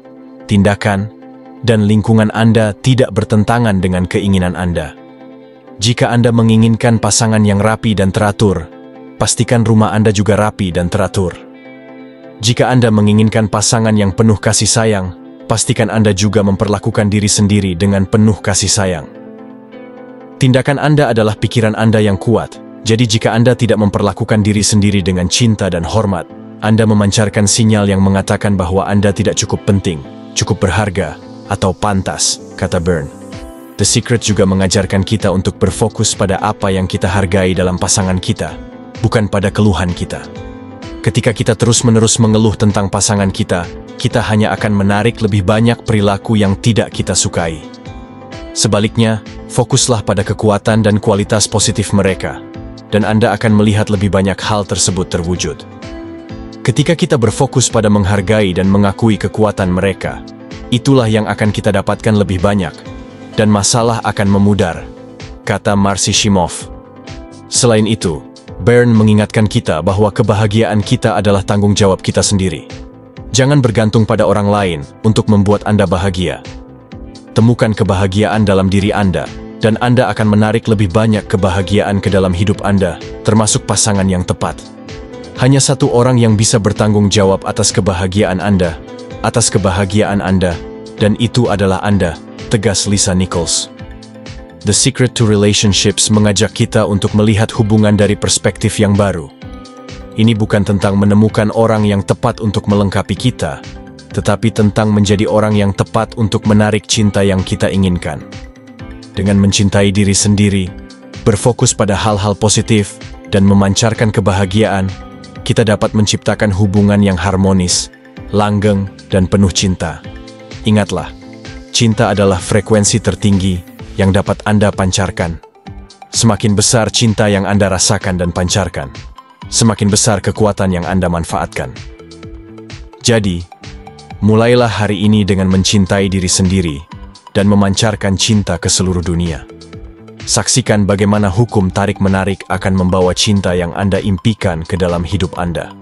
tindakan, dan lingkungan Anda tidak bertentangan dengan keinginan Anda. Jika Anda menginginkan pasangan yang rapi dan teratur, pastikan rumah Anda juga rapi dan teratur. Jika Anda menginginkan pasangan yang penuh kasih sayang, pastikan Anda juga memperlakukan diri sendiri dengan penuh kasih sayang. Tindakan Anda adalah pikiran Anda yang kuat, jadi jika Anda tidak memperlakukan diri sendiri dengan cinta dan hormat, Anda memancarkan sinyal yang mengatakan bahwa Anda tidak cukup penting, cukup berharga, atau pantas, kata Byrne. The Secret juga mengajarkan kita untuk berfokus pada apa yang kita hargai dalam pasangan kita, bukan pada keluhan kita. Ketika kita terus-menerus mengeluh tentang pasangan kita hanya akan menarik lebih banyak perilaku yang tidak kita sukai. Sebaliknya, fokuslah pada kekuatan dan kualitas positif mereka, dan Anda akan melihat lebih banyak hal tersebut terwujud. Ketika kita berfokus pada menghargai dan mengakui kekuatan mereka, itulah yang akan kita dapatkan lebih banyak, dan masalah akan memudar, kata Marcy Shimoff. Selain itu, Byrne mengingatkan kita bahwa kebahagiaan kita adalah tanggung jawab kita sendiri. Jangan bergantung pada orang lain untuk membuat Anda bahagia. Temukan kebahagiaan dalam diri Anda, dan Anda akan menarik lebih banyak kebahagiaan ke dalam hidup Anda, termasuk pasangan yang tepat. Hanya satu orang yang bisa bertanggung jawab atas kebahagiaan Anda, dan itu adalah Anda, tegas Lisa Nichols. The Secret to Relationships mengajak kita untuk melihat hubungan dari perspektif yang baru. Ini bukan tentang menemukan orang yang tepat untuk melengkapi kita, tetapi tentang menjadi orang yang tepat untuk menarik cinta yang kita inginkan. Dengan mencintai diri sendiri, berfokus pada hal-hal positif, dan memancarkan kebahagiaan, kita dapat menciptakan hubungan yang harmonis, langgeng, dan penuh cinta. Ingatlah, cinta adalah frekuensi tertinggi yang dapat Anda pancarkan. Semakin besar cinta yang Anda rasakan dan pancarkan, semakin besar kekuatan yang Anda manfaatkan. Jadi, mulailah hari ini dengan mencintai diri sendiri dan memancarkan cinta ke seluruh dunia. Saksikan bagaimana hukum tarik-menarik akan membawa cinta yang Anda impikan ke dalam hidup Anda.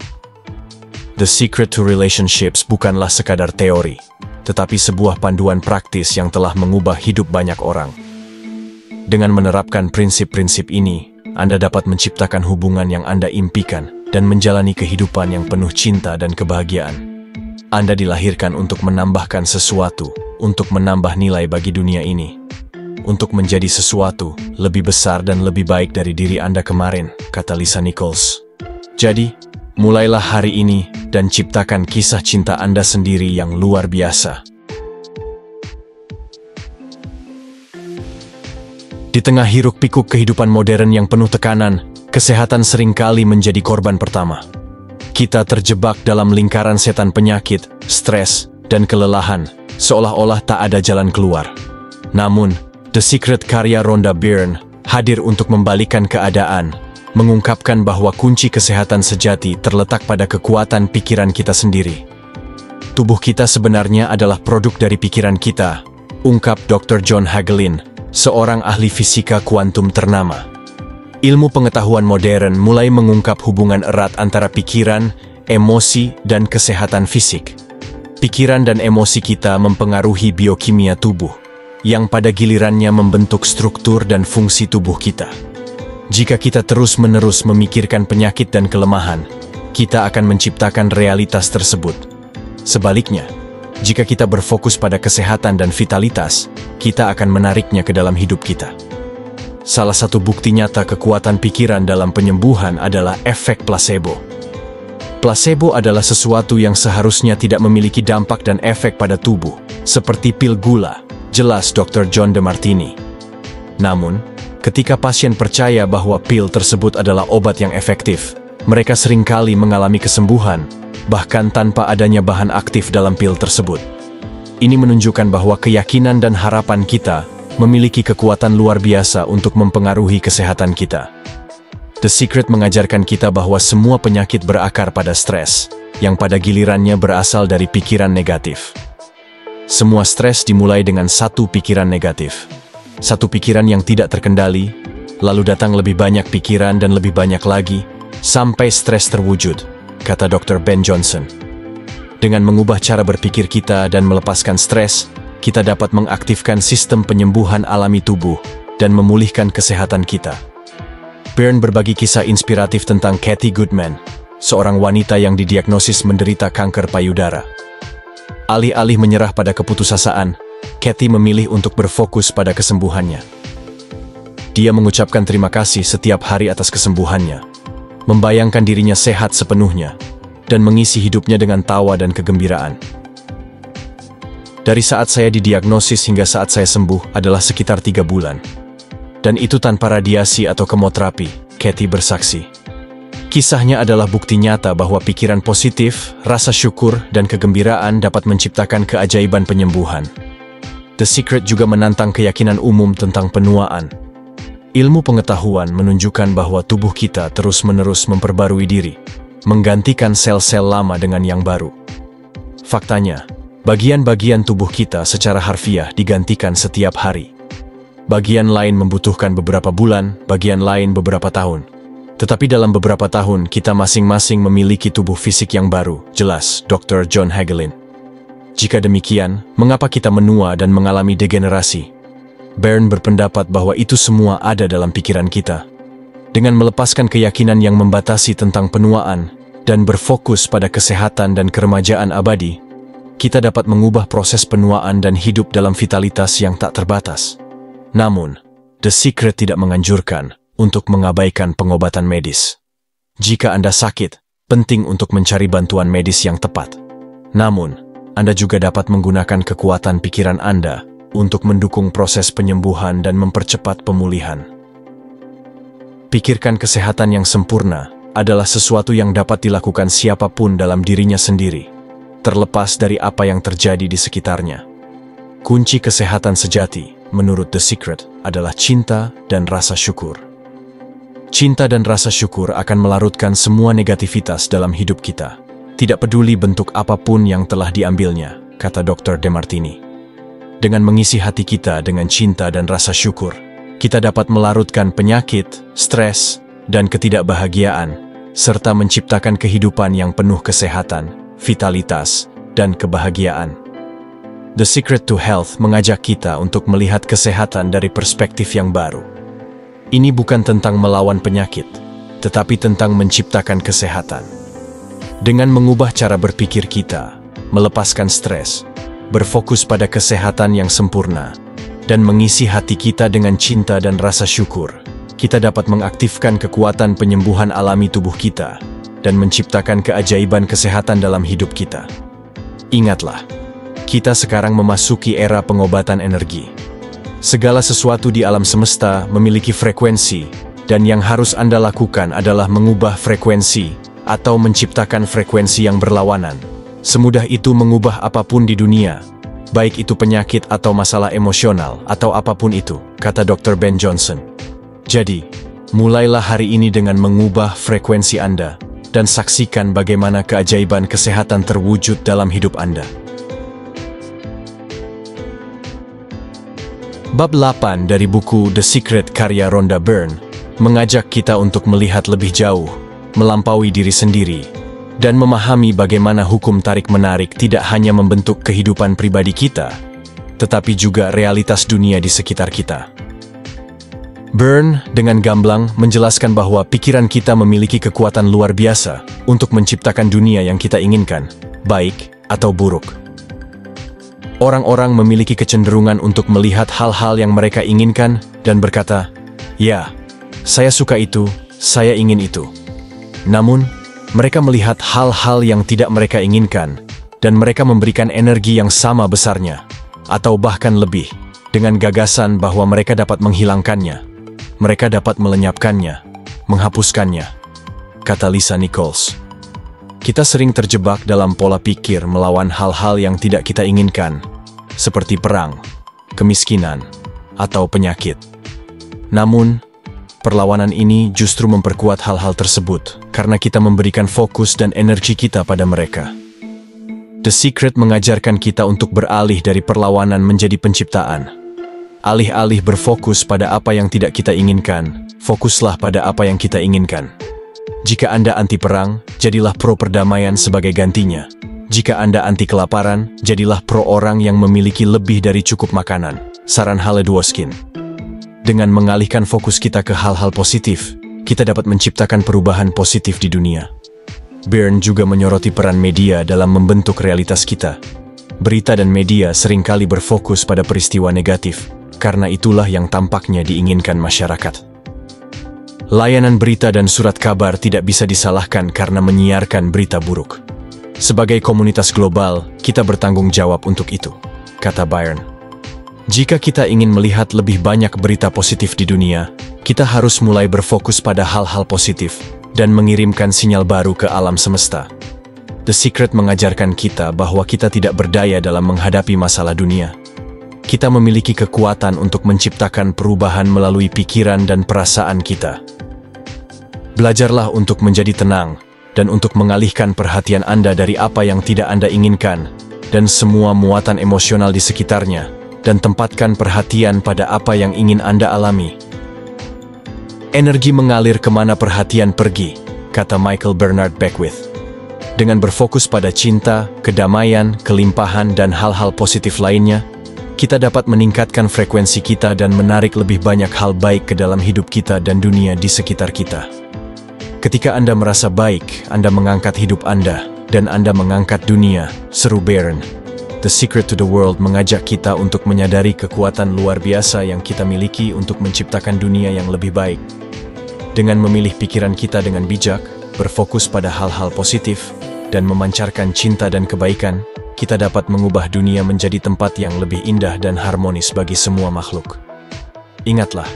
The Secret to Relationships bukanlah sekadar teori, tetapi sebuah panduan praktis yang telah mengubah hidup banyak orang. Dengan menerapkan prinsip-prinsip ini, Anda dapat menciptakan hubungan yang Anda impikan dan menjalani kehidupan yang penuh cinta dan kebahagiaan. Anda dilahirkan untuk menambahkan sesuatu, untuk menambah nilai bagi dunia ini, untuk menjadi sesuatu lebih besar dan lebih baik dari diri Anda kemarin, kata Lisa Nichols. Jadi, mulailah hari ini dan ciptakan kisah cinta Anda sendiri yang luar biasa. Di tengah hiruk-pikuk kehidupan modern yang penuh tekanan, kesehatan seringkali menjadi korban pertama. Kita terjebak dalam lingkaran setan penyakit, stres, dan kelelahan, seolah-olah tak ada jalan keluar. Namun, The Secret karya Rhonda Byrne hadir untuk membalikkan keadaan, mengungkapkan bahwa kunci kesehatan sejati terletak pada kekuatan pikiran kita sendiri. Tubuh kita sebenarnya adalah produk dari pikiran kita, ungkap Dr. John Hagelin, seorang ahli fisika kuantum ternama. Ilmu pengetahuan modern mulai mengungkap hubungan erat antara pikiran, emosi, dan kesehatan fisik. Pikiran dan emosi kita mempengaruhi biokimia tubuh, yang pada gilirannya membentuk struktur dan fungsi tubuh kita. Jika kita terus-menerus memikirkan penyakit dan kelemahan, kita akan menciptakan realitas tersebut. Sebaliknya, jika kita berfokus pada kesehatan dan vitalitas, kita akan menariknya ke dalam hidup kita. Salah satu bukti nyata kekuatan pikiran dalam penyembuhan adalah efek placebo. Placebo adalah sesuatu yang seharusnya tidak memiliki dampak dan efek pada tubuh, seperti pil gula, jelas Dr. John DeMartini. Namun, ketika pasien percaya bahwa pil tersebut adalah obat yang efektif, mereka seringkali mengalami kesembuhan, bahkan tanpa adanya bahan aktif dalam pil tersebut. Ini menunjukkan bahwa keyakinan dan harapan kita memiliki kekuatan luar biasa untuk mempengaruhi kesehatan kita. The Secret mengajarkan kita bahwa semua penyakit berakar pada stres, yang pada gilirannya berasal dari pikiran negatif. Semua stres dimulai dengan satu pikiran negatif. Satu pikiran yang tidak terkendali, lalu datang lebih banyak pikiran dan lebih banyak lagi, sampai stres terwujud, kata Dr. Ben Johnson. Dengan mengubah cara berpikir kita dan melepaskan stres, kita dapat mengaktifkan sistem penyembuhan alami tubuh dan memulihkan kesehatan kita. Byrne berbagi kisah inspiratif tentang Kathy Goodman, seorang wanita yang didiagnosis menderita kanker payudara. Alih-alih menyerah pada keputusasaan, Kathy memilih untuk berfokus pada kesembuhannya. Dia mengucapkan terima kasih setiap hari atas kesembuhannya, membayangkan dirinya sehat sepenuhnya, dan mengisi hidupnya dengan tawa dan kegembiraan. Dari saat saya didiagnosis hingga saat saya sembuh adalah sekitar 3 bulan. Dan itu tanpa radiasi atau kemoterapi, Kathy bersaksi. Kisahnya adalah bukti nyata bahwa pikiran positif, rasa syukur, dan kegembiraan dapat menciptakan keajaiban penyembuhan. The Secret juga menantang keyakinan umum tentang penuaan. Ilmu pengetahuan menunjukkan bahwa tubuh kita terus-menerus memperbarui diri. menggantikan sel-sel lama dengan yang baru. Faktanya, bagian-bagian tubuh kita secara harfiah digantikan setiap hari. Bagian lain membutuhkan beberapa bulan, bagian lain beberapa tahun. Tetapi dalam beberapa tahun, kita masing-masing memiliki tubuh fisik yang baru, jelas Dr. John Hagelin. Jika demikian, mengapa kita menua dan mengalami degenerasi? Byrne berpendapat bahwa itu semua ada dalam pikiran kita. Dengan melepaskan keyakinan yang membatasi tentang penuaan dan berfokus pada kesehatan dan keremajaan abadi, kita dapat mengubah proses penuaan dan hidup dalam vitalitas yang tak terbatas. Namun, The Secret tidak menganjurkan untuk mengabaikan pengobatan medis. Jika Anda sakit, penting untuk mencari bantuan medis yang tepat. Namun, Anda juga dapat menggunakan kekuatan pikiran Anda untuk mendukung proses penyembuhan dan mempercepat pemulihan. Pikirkan kesehatan yang sempurna adalah sesuatu yang dapat dilakukan siapapun dalam dirinya sendiri, terlepas dari apa yang terjadi di sekitarnya. Kunci kesehatan sejati, menurut The Secret, adalah cinta dan rasa syukur. Cinta dan rasa syukur akan melarutkan semua negativitas dalam hidup kita, tidak peduli bentuk apapun yang telah diambilnya, kata Dr. DeMartini. Dengan mengisi hati kita dengan cinta dan rasa syukur, kita dapat melarutkan penyakit, stres, dan ketidakbahagiaan, serta menciptakan kehidupan yang penuh kesehatan, vitalitas, dan kebahagiaan. The Secret to Health mengajak kita untuk melihat kesehatan dari perspektif yang baru. Ini bukan tentang melawan penyakit, tetapi tentang menciptakan kesehatan. Dengan mengubah cara berpikir kita, melepaskan stres, berfokus pada kesehatan yang sempurna, dan mengisi hati kita dengan cinta dan rasa syukur, kita dapat mengaktifkan kekuatan penyembuhan alami tubuh kita dan menciptakan keajaiban kesehatan dalam hidup kita. Ingatlah, kita sekarang memasuki era pengobatan energi. Segala sesuatu di alam semesta memiliki frekuensi, dan yang harus Anda lakukan adalah mengubah frekuensi atau menciptakan frekuensi yang berlawanan. Semudah itu mengubah apapun di dunia, baik itu penyakit atau masalah emosional atau apapun itu, kata Dr. Ben Johnson. Jadi, mulailah hari ini dengan mengubah frekuensi Anda dan saksikan bagaimana keajaiban kesehatan terwujud dalam hidup Anda. Bab 8 dari buku The Secret karya Rhonda Byrne mengajak kita untuk melihat lebih jauh, melampaui diri sendiri, dan memahami bagaimana hukum tarik-menarik tidak hanya membentuk kehidupan pribadi kita, tetapi juga realitas dunia di sekitar kita. Byrne dengan gamblang menjelaskan bahwa pikiran kita memiliki kekuatan luar biasa untuk menciptakan dunia yang kita inginkan, baik atau buruk. Orang-orang memiliki kecenderungan untuk melihat hal-hal yang mereka inginkan dan berkata, "Ya, saya suka itu, saya ingin itu." Namun, mereka melihat hal-hal yang tidak mereka inginkan, dan mereka memberikan energi yang sama besarnya, atau bahkan lebih, dengan gagasan bahwa mereka dapat menghilangkannya, mereka dapat melenyapkannya, menghapuskannya, kata Lisa Nichols. Kita sering terjebak dalam pola pikir melawan hal-hal yang tidak kita inginkan, seperti perang, kemiskinan, atau penyakit. Namun, perlawanan ini justru memperkuat hal-hal tersebut karena kita memberikan fokus dan energi kita pada mereka. The Secret mengajarkan kita untuk beralih dari perlawanan menjadi penciptaan. Alih-alih berfokus pada apa yang tidak kita inginkan, fokuslah pada apa yang kita inginkan. Jika Anda anti perang, jadilah pro perdamaian sebagai gantinya. Jika Anda anti kelaparan, jadilah pro orang yang memiliki lebih dari cukup makanan. Saran Halle Dwoskin. Dengan mengalihkan fokus kita ke hal-hal positif, kita dapat menciptakan perubahan positif di dunia. Byrne juga menyoroti peran media dalam membentuk realitas kita. Berita dan media seringkali berfokus pada peristiwa negatif, karena itulah yang tampaknya diinginkan masyarakat. Layanan berita dan surat kabar tidak bisa disalahkan karena menyiarkan berita buruk. Sebagai komunitas global, kita bertanggung jawab untuk itu, kata Byrne. Jika kita ingin melihat lebih banyak berita positif di dunia, kita harus mulai berfokus pada hal-hal positif dan mengirimkan sinyal baru ke alam semesta. The Secret mengajarkan kita bahwa kita tidak berdaya dalam menghadapi masalah dunia. Kita memiliki kekuatan untuk menciptakan perubahan melalui pikiran dan perasaan kita. Belajarlah untuk menjadi tenang, dan untuk mengalihkan perhatian Anda dari apa yang tidak Anda inginkan, dan semua muatan emosional di sekitarnya, dan tempatkan perhatian pada apa yang ingin Anda alami. Energi mengalir kemana perhatian pergi, kata Michael Bernard Beckwith. Dengan berfokus pada cinta, kedamaian, kelimpahan, dan hal-hal positif lainnya, kita dapat meningkatkan frekuensi kita dan menarik lebih banyak hal baik ke dalam hidup kita dan dunia di sekitar kita. Ketika Anda merasa baik, Anda mengangkat hidup Anda, dan Anda mengangkat dunia, seru Baron. The Secret to the World mengajak kita untuk menyadari kekuatan luar biasa yang kita miliki untuk menciptakan dunia yang lebih baik. Dengan memilih pikiran kita dengan bijak, berfokus pada hal-hal positif, dan memancarkan cinta dan kebaikan, kita dapat mengubah dunia menjadi tempat yang lebih indah dan harmonis bagi semua makhluk. Ingatlah,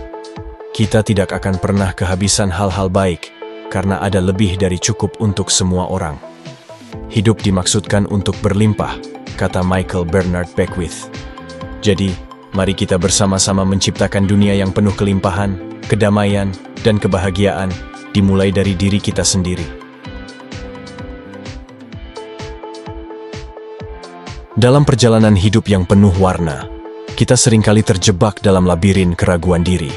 kita tidak akan pernah kehabisan hal-hal baik, karena ada lebih dari cukup untuk semua orang. Hidup dimaksudkan untuk berlimpah, kata Michael Bernard Beckwith. Jadi, mari kita bersama-sama menciptakan dunia yang penuh kelimpahan, kedamaian, dan kebahagiaan, dimulai dari diri kita sendiri. Dalam perjalanan hidup yang penuh warna, kita seringkali terjebak dalam labirin keraguan diri,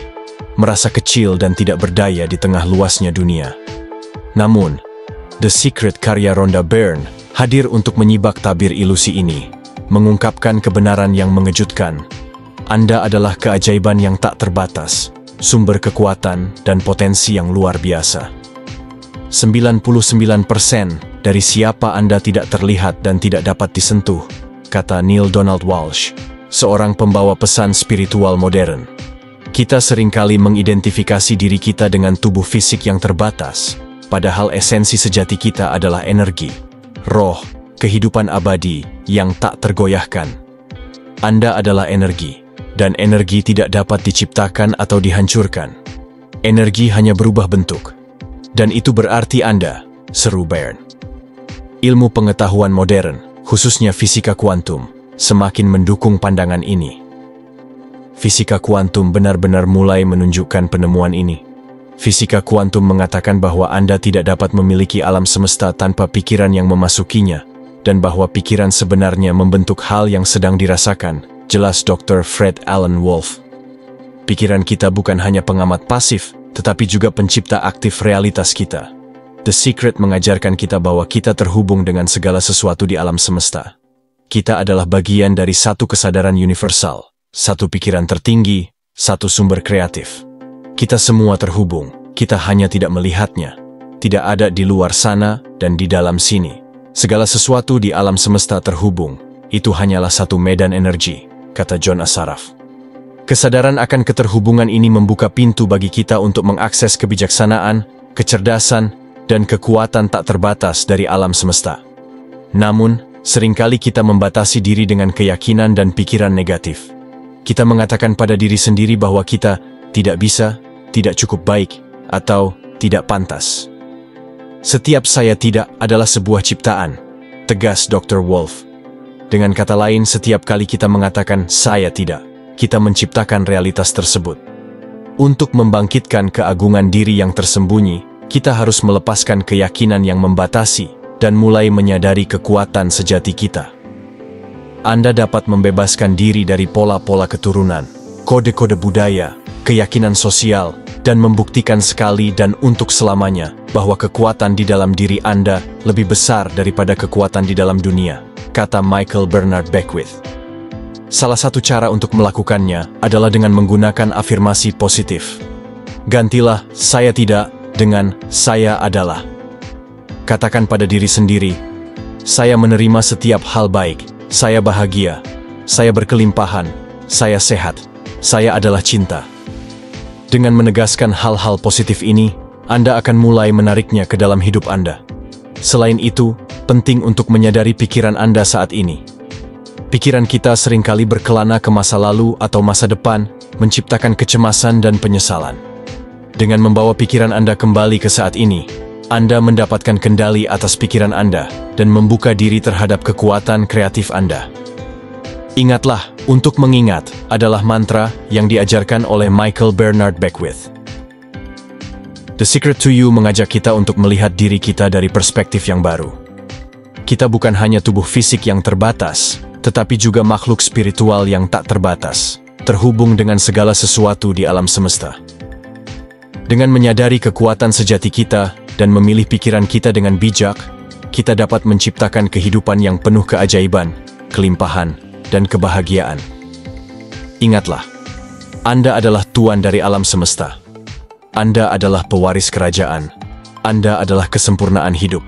merasa kecil dan tidak berdaya di tengah luasnya dunia. Namun, The Secret karya Rhonda Byrne hadir untuk menyibak tabir ilusi ini, mengungkapkan kebenaran yang mengejutkan. Anda adalah keajaiban yang tak terbatas, sumber kekuatan dan potensi yang luar biasa. 99% dari siapa Anda tidak terlihat dan tidak dapat disentuh, kata Neil Donald Walsh, seorang pembawa pesan spiritual modern. Kita seringkali mengidentifikasi diri kita dengan tubuh fisik yang terbatas, padahal esensi sejati kita adalah energi, roh, kehidupan abadi yang tak tergoyahkan. Anda adalah energi, dan energi tidak dapat diciptakan atau dihancurkan. Energi hanya berubah bentuk. Dan itu berarti Anda, seru Byrne. Ilmu pengetahuan modern, khususnya fisika kuantum, semakin mendukung pandangan ini. Fisika kuantum benar-benar mulai menunjukkan penemuan ini. Fisika kuantum mengatakan bahwa Anda tidak dapat memiliki alam semesta tanpa pikiran yang memasukinya, dan bahwa pikiran sebenarnya membentuk hal yang sedang dirasakan, jelas Dr. Fred Alan Wolf. Pikiran kita bukan hanya pengamat pasif, tetapi juga pencipta aktif realitas kita. The Secret mengajarkan kita bahwa kita terhubung dengan segala sesuatu di alam semesta. Kita adalah bagian dari satu kesadaran universal, satu pikiran tertinggi, satu sumber kreatif. Kita semua terhubung, kita hanya tidak melihatnya. Tidak ada di luar sana dan di dalam sini. Segala sesuatu di alam semesta terhubung. Itu hanyalah satu medan energi, kata John Assaraf. Kesadaran akan keterhubungan ini membuka pintu bagi kita untuk mengakses kebijaksanaan, kecerdasan, dan kekuatan tak terbatas dari alam semesta. Namun, seringkali kita membatasi diri dengan keyakinan dan pikiran negatif. Kita mengatakan pada diri sendiri bahwa kita tidak bisa, tidak cukup baik, atau tidak pantas. Setiap saya tidak adalah sebuah ciptaan, tegas Dr. Wolf. Dengan kata lain, setiap kali kita mengatakan saya tidak, kita menciptakan realitas tersebut. Untuk membangkitkan keagungan diri yang tersembunyi, kita harus melepaskan keyakinan yang membatasi dan mulai menyadari kekuatan sejati kita. Anda dapat membebaskan diri dari pola-pola keturunan, kode-kode budaya, keyakinan sosial, dan membuktikan sekali dan untuk selamanya bahwa kekuatan di dalam diri Anda lebih besar daripada kekuatan di dalam dunia, kata Michael Bernard Beckwith. Salah satu cara untuk melakukannya adalah dengan menggunakan afirmasi positif. Gantilah "saya tidak" dengan "saya adalah". Katakan pada diri sendiri, "Saya menerima setiap hal baik, saya bahagia, saya berkelimpahan, saya sehat, saya adalah cinta". Dengan menegaskan hal-hal positif ini, Anda akan mulai menariknya ke dalam hidup Anda. Selain itu, penting untuk menyadari pikiran Anda saat ini. Pikiran kita seringkali berkelana ke masa lalu atau masa depan, menciptakan kecemasan dan penyesalan. Dengan membawa pikiran Anda kembali ke saat ini, Anda mendapatkan kendali atas pikiran Anda dan membuka diri terhadap kekuatan kreatif Anda. Ingatlah, untuk mengingat adalah mantra yang diajarkan oleh Michael Bernard Beckwith. The Secret to You mengajak kita untuk melihat diri kita dari perspektif yang baru. Kita bukan hanya tubuh fisik yang terbatas, tetapi juga makhluk spiritual yang tak terbatas, terhubung dengan segala sesuatu di alam semesta. Dengan menyadari kekuatan sejati kita dan memilih pikiran kita dengan bijak, kita dapat menciptakan kehidupan yang penuh keajaiban, kelimpahan, dan kebahagiaan. Ingatlah, Anda adalah tuan dari alam semesta. Anda adalah pewaris kerajaan. Anda adalah kesempurnaan hidup.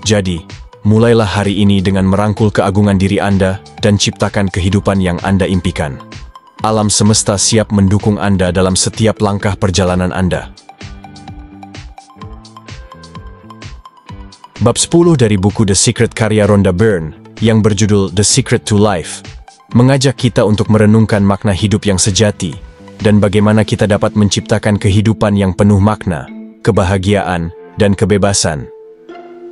Jadi, mulailah hari ini dengan merangkul keagungan diri Anda dan ciptakan kehidupan yang Anda impikan. Alam semesta siap mendukung Anda dalam setiap langkah perjalanan Anda. Bab 10 dari buku The Secret karya Rhonda Byrne, yang berjudul The Secret to Life, mengajak kita untuk merenungkan makna hidup yang sejati dan bagaimana kita dapat menciptakan kehidupan yang penuh makna, kebahagiaan, dan kebebasan.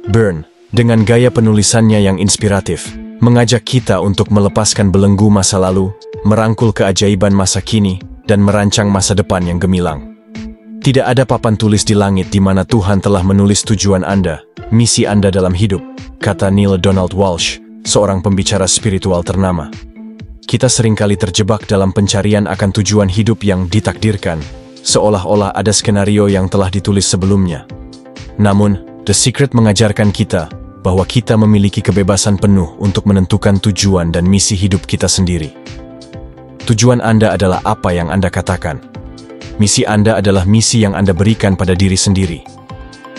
Byrne, dengan gaya penulisannya yang inspiratif, mengajak kita untuk melepaskan belenggu masa lalu, merangkul keajaiban masa kini, dan merancang masa depan yang gemilang. Tidak ada papan tulis di langit di mana Tuhan telah menulis tujuan Anda, misi Anda dalam hidup, kata Neale Donald Walsch, seorang pembicara spiritual ternama. Kita seringkali terjebak dalam pencarian akan tujuan hidup yang ditakdirkan, seolah-olah ada skenario yang telah ditulis sebelumnya. Namun, The Secret mengajarkan kita bahwa kita memiliki kebebasan penuh untuk menentukan tujuan dan misi hidup kita sendiri. Tujuan Anda adalah apa yang Anda katakan. Misi Anda adalah misi yang Anda berikan pada diri sendiri.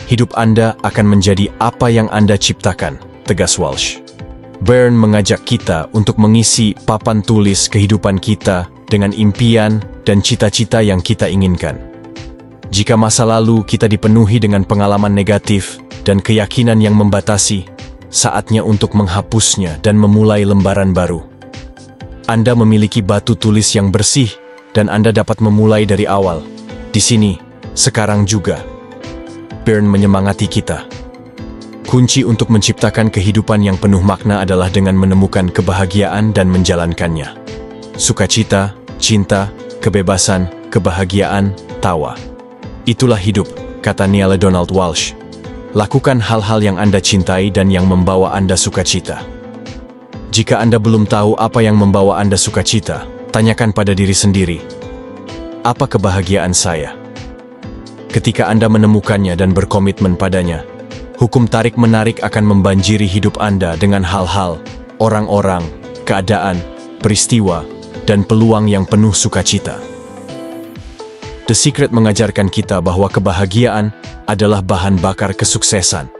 Hidup Anda akan menjadi apa yang Anda ciptakan, tegas Walsh. Byrne mengajak kita untuk mengisi papan tulis kehidupan kita dengan impian dan cita-cita yang kita inginkan. Jika masa lalu kita dipenuhi dengan pengalaman negatif dan keyakinan yang membatasi, saatnya untuk menghapusnya dan memulai lembaran baru. Anda memiliki batu tulis yang bersih dan Anda dapat memulai dari awal. Di sini, sekarang juga. Byrne menyemangati kita. Kunci untuk menciptakan kehidupan yang penuh makna adalah dengan menemukan kebahagiaan dan menjalankannya. Sukacita, cinta, kebebasan, kebahagiaan, tawa. Itulah hidup, kata Neale Donald Walsch. Lakukan hal-hal yang Anda cintai dan yang membawa Anda sukacita. Jika Anda belum tahu apa yang membawa Anda sukacita, tanyakan pada diri sendiri, apa kebahagiaan saya? Ketika Anda menemukannya dan berkomitmen padanya, hukum tarik-menarik akan membanjiri hidup Anda dengan hal-hal, orang-orang, keadaan, peristiwa, dan peluang yang penuh sukacita. The Secret mengajarkan kita bahwa kebahagiaan adalah bahan bakar kesuksesan.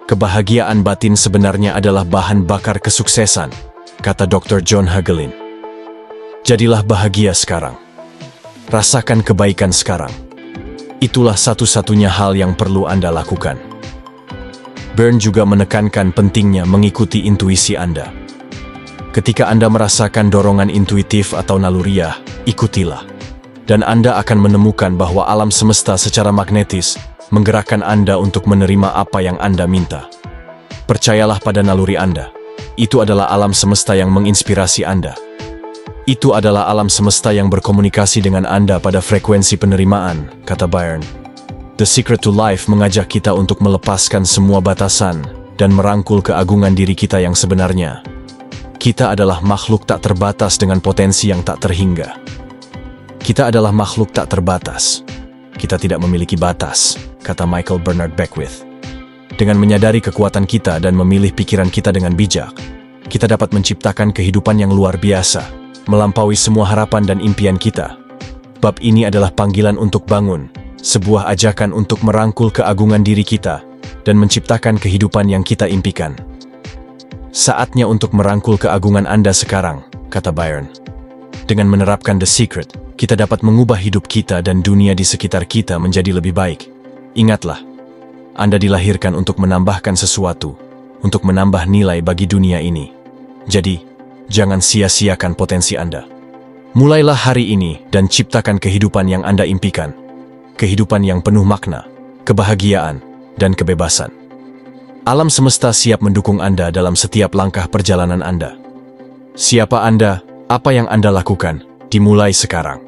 Kebahagiaan batin sebenarnya adalah bahan bakar kesuksesan, kata Dr. John Hagelin. Jadilah bahagia sekarang. Rasakan kebaikan sekarang. Itulah satu-satunya hal yang perlu Anda lakukan. Byrne juga menekankan pentingnya mengikuti intuisi Anda. Ketika Anda merasakan dorongan intuitif atau naluriah, ikutilah. Dan Anda akan menemukan bahwa alam semesta secara magnetis menggerakkan Anda untuk menerima apa yang Anda minta. Percayalah pada naluri Anda. Itu adalah alam semesta yang menginspirasi Anda. Itu adalah alam semesta yang berkomunikasi dengan Anda pada frekuensi penerimaan, kata Byrne. The Secret to Life mengajak kita untuk melepaskan semua batasan dan merangkul keagungan diri kita yang sebenarnya. Kita adalah makhluk tak terbatas dengan potensi yang tak terhingga. Kita adalah makhluk tak terbatas. Kita tidak memiliki batas, kata Michael Bernard Beckwith. Dengan menyadari kekuatan kita dan memilih pikiran kita dengan bijak, kita dapat menciptakan kehidupan yang luar biasa, melampaui semua harapan dan impian kita. Bab ini adalah panggilan untuk bangun, sebuah ajakan untuk merangkul keagungan diri kita dan menciptakan kehidupan yang kita impikan. Saatnya untuk merangkul keagungan Anda sekarang, kata Byrne. Dengan menerapkan The Secret, kita dapat mengubah hidup kita dan dunia di sekitar kita menjadi lebih baik. Ingatlah, Anda dilahirkan untuk menambahkan sesuatu, untuk menambah nilai bagi dunia ini. Jadi, jangan sia-siakan potensi Anda. Mulailah hari ini dan ciptakan kehidupan yang Anda impikan. Kehidupan yang penuh makna, kebahagiaan, dan kebebasan. Alam semesta siap mendukung Anda dalam setiap langkah perjalanan Anda. Siapa Anda, apa yang Anda lakukan, dimulai sekarang.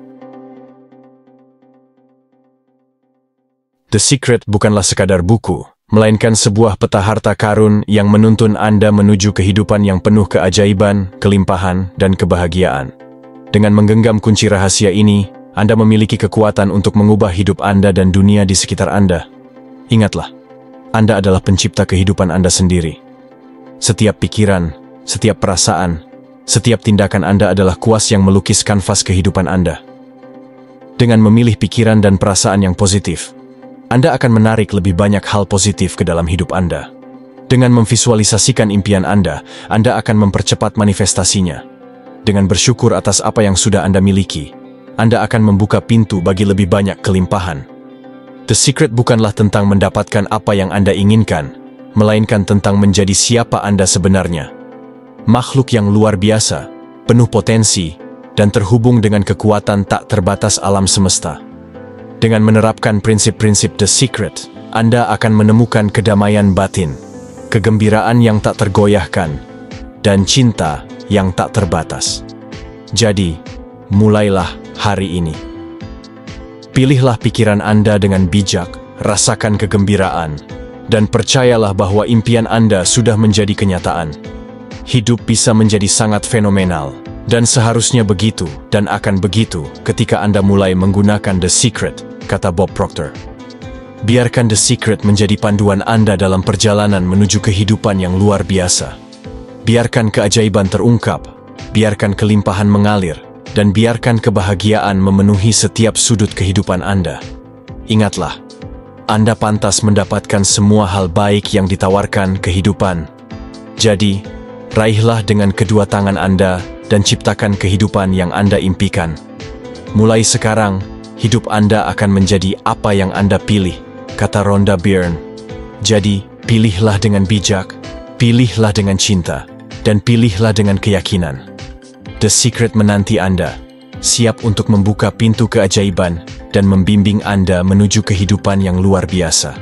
The Secret bukanlah sekadar buku, melainkan sebuah peta harta karun yang menuntun Anda menuju kehidupan yang penuh keajaiban, kelimpahan, dan kebahagiaan. Dengan menggenggam kunci rahasia ini, Anda memiliki kekuatan untuk mengubah hidup Anda dan dunia di sekitar Anda. Ingatlah, Anda adalah pencipta kehidupan Anda sendiri. Setiap pikiran, setiap perasaan, setiap tindakan Anda adalah kuas yang melukis kanvas kehidupan Anda. Dengan memilih pikiran dan perasaan yang positif, Anda akan menarik lebih banyak hal positif ke dalam hidup Anda. Dengan memvisualisasikan impian Anda akan mempercepat manifestasinya. Dengan bersyukur atas apa yang sudah Anda miliki, Anda akan membuka pintu bagi lebih banyak kelimpahan. The Secret bukanlah tentang mendapatkan apa yang Anda inginkan, melainkan tentang menjadi siapa Anda sebenarnya. Makhluk yang luar biasa, penuh potensi, dan terhubung dengan kekuatan tak terbatas alam semesta. Dengan menerapkan prinsip-prinsip The Secret, Anda akan menemukan kedamaian batin, kegembiraan yang tak tergoyahkan, dan cinta yang tak terbatas. Jadi, mulailah hari ini. Pilihlah pikiran Anda dengan bijak, rasakan kegembiraan, dan percayalah bahwa impian Anda sudah menjadi kenyataan. Hidup bisa menjadi sangat fenomenal, dan seharusnya begitu dan akan begitu ketika Anda mulai menggunakan The Secret, kata Bob Proctor. Biarkan The Secret menjadi panduan Anda dalam perjalanan menuju kehidupan yang luar biasa. Biarkan keajaiban terungkap, biarkan kelimpahan mengalir, dan biarkan kebahagiaan memenuhi setiap sudut kehidupan Anda. Ingatlah, Anda pantas mendapatkan semua hal baik yang ditawarkan kehidupan. Jadi, raihlah dengan kedua tangan Anda dan ciptakan kehidupan yang Anda impikan. Mulai sekarang, hidup Anda akan menjadi apa yang Anda pilih, kata Rhonda Byrne. Jadi, pilihlah dengan bijak, pilihlah dengan cinta, dan pilihlah dengan keyakinan. The Secret menanti Anda, siap untuk membuka pintu keajaiban dan membimbing Anda menuju kehidupan yang luar biasa.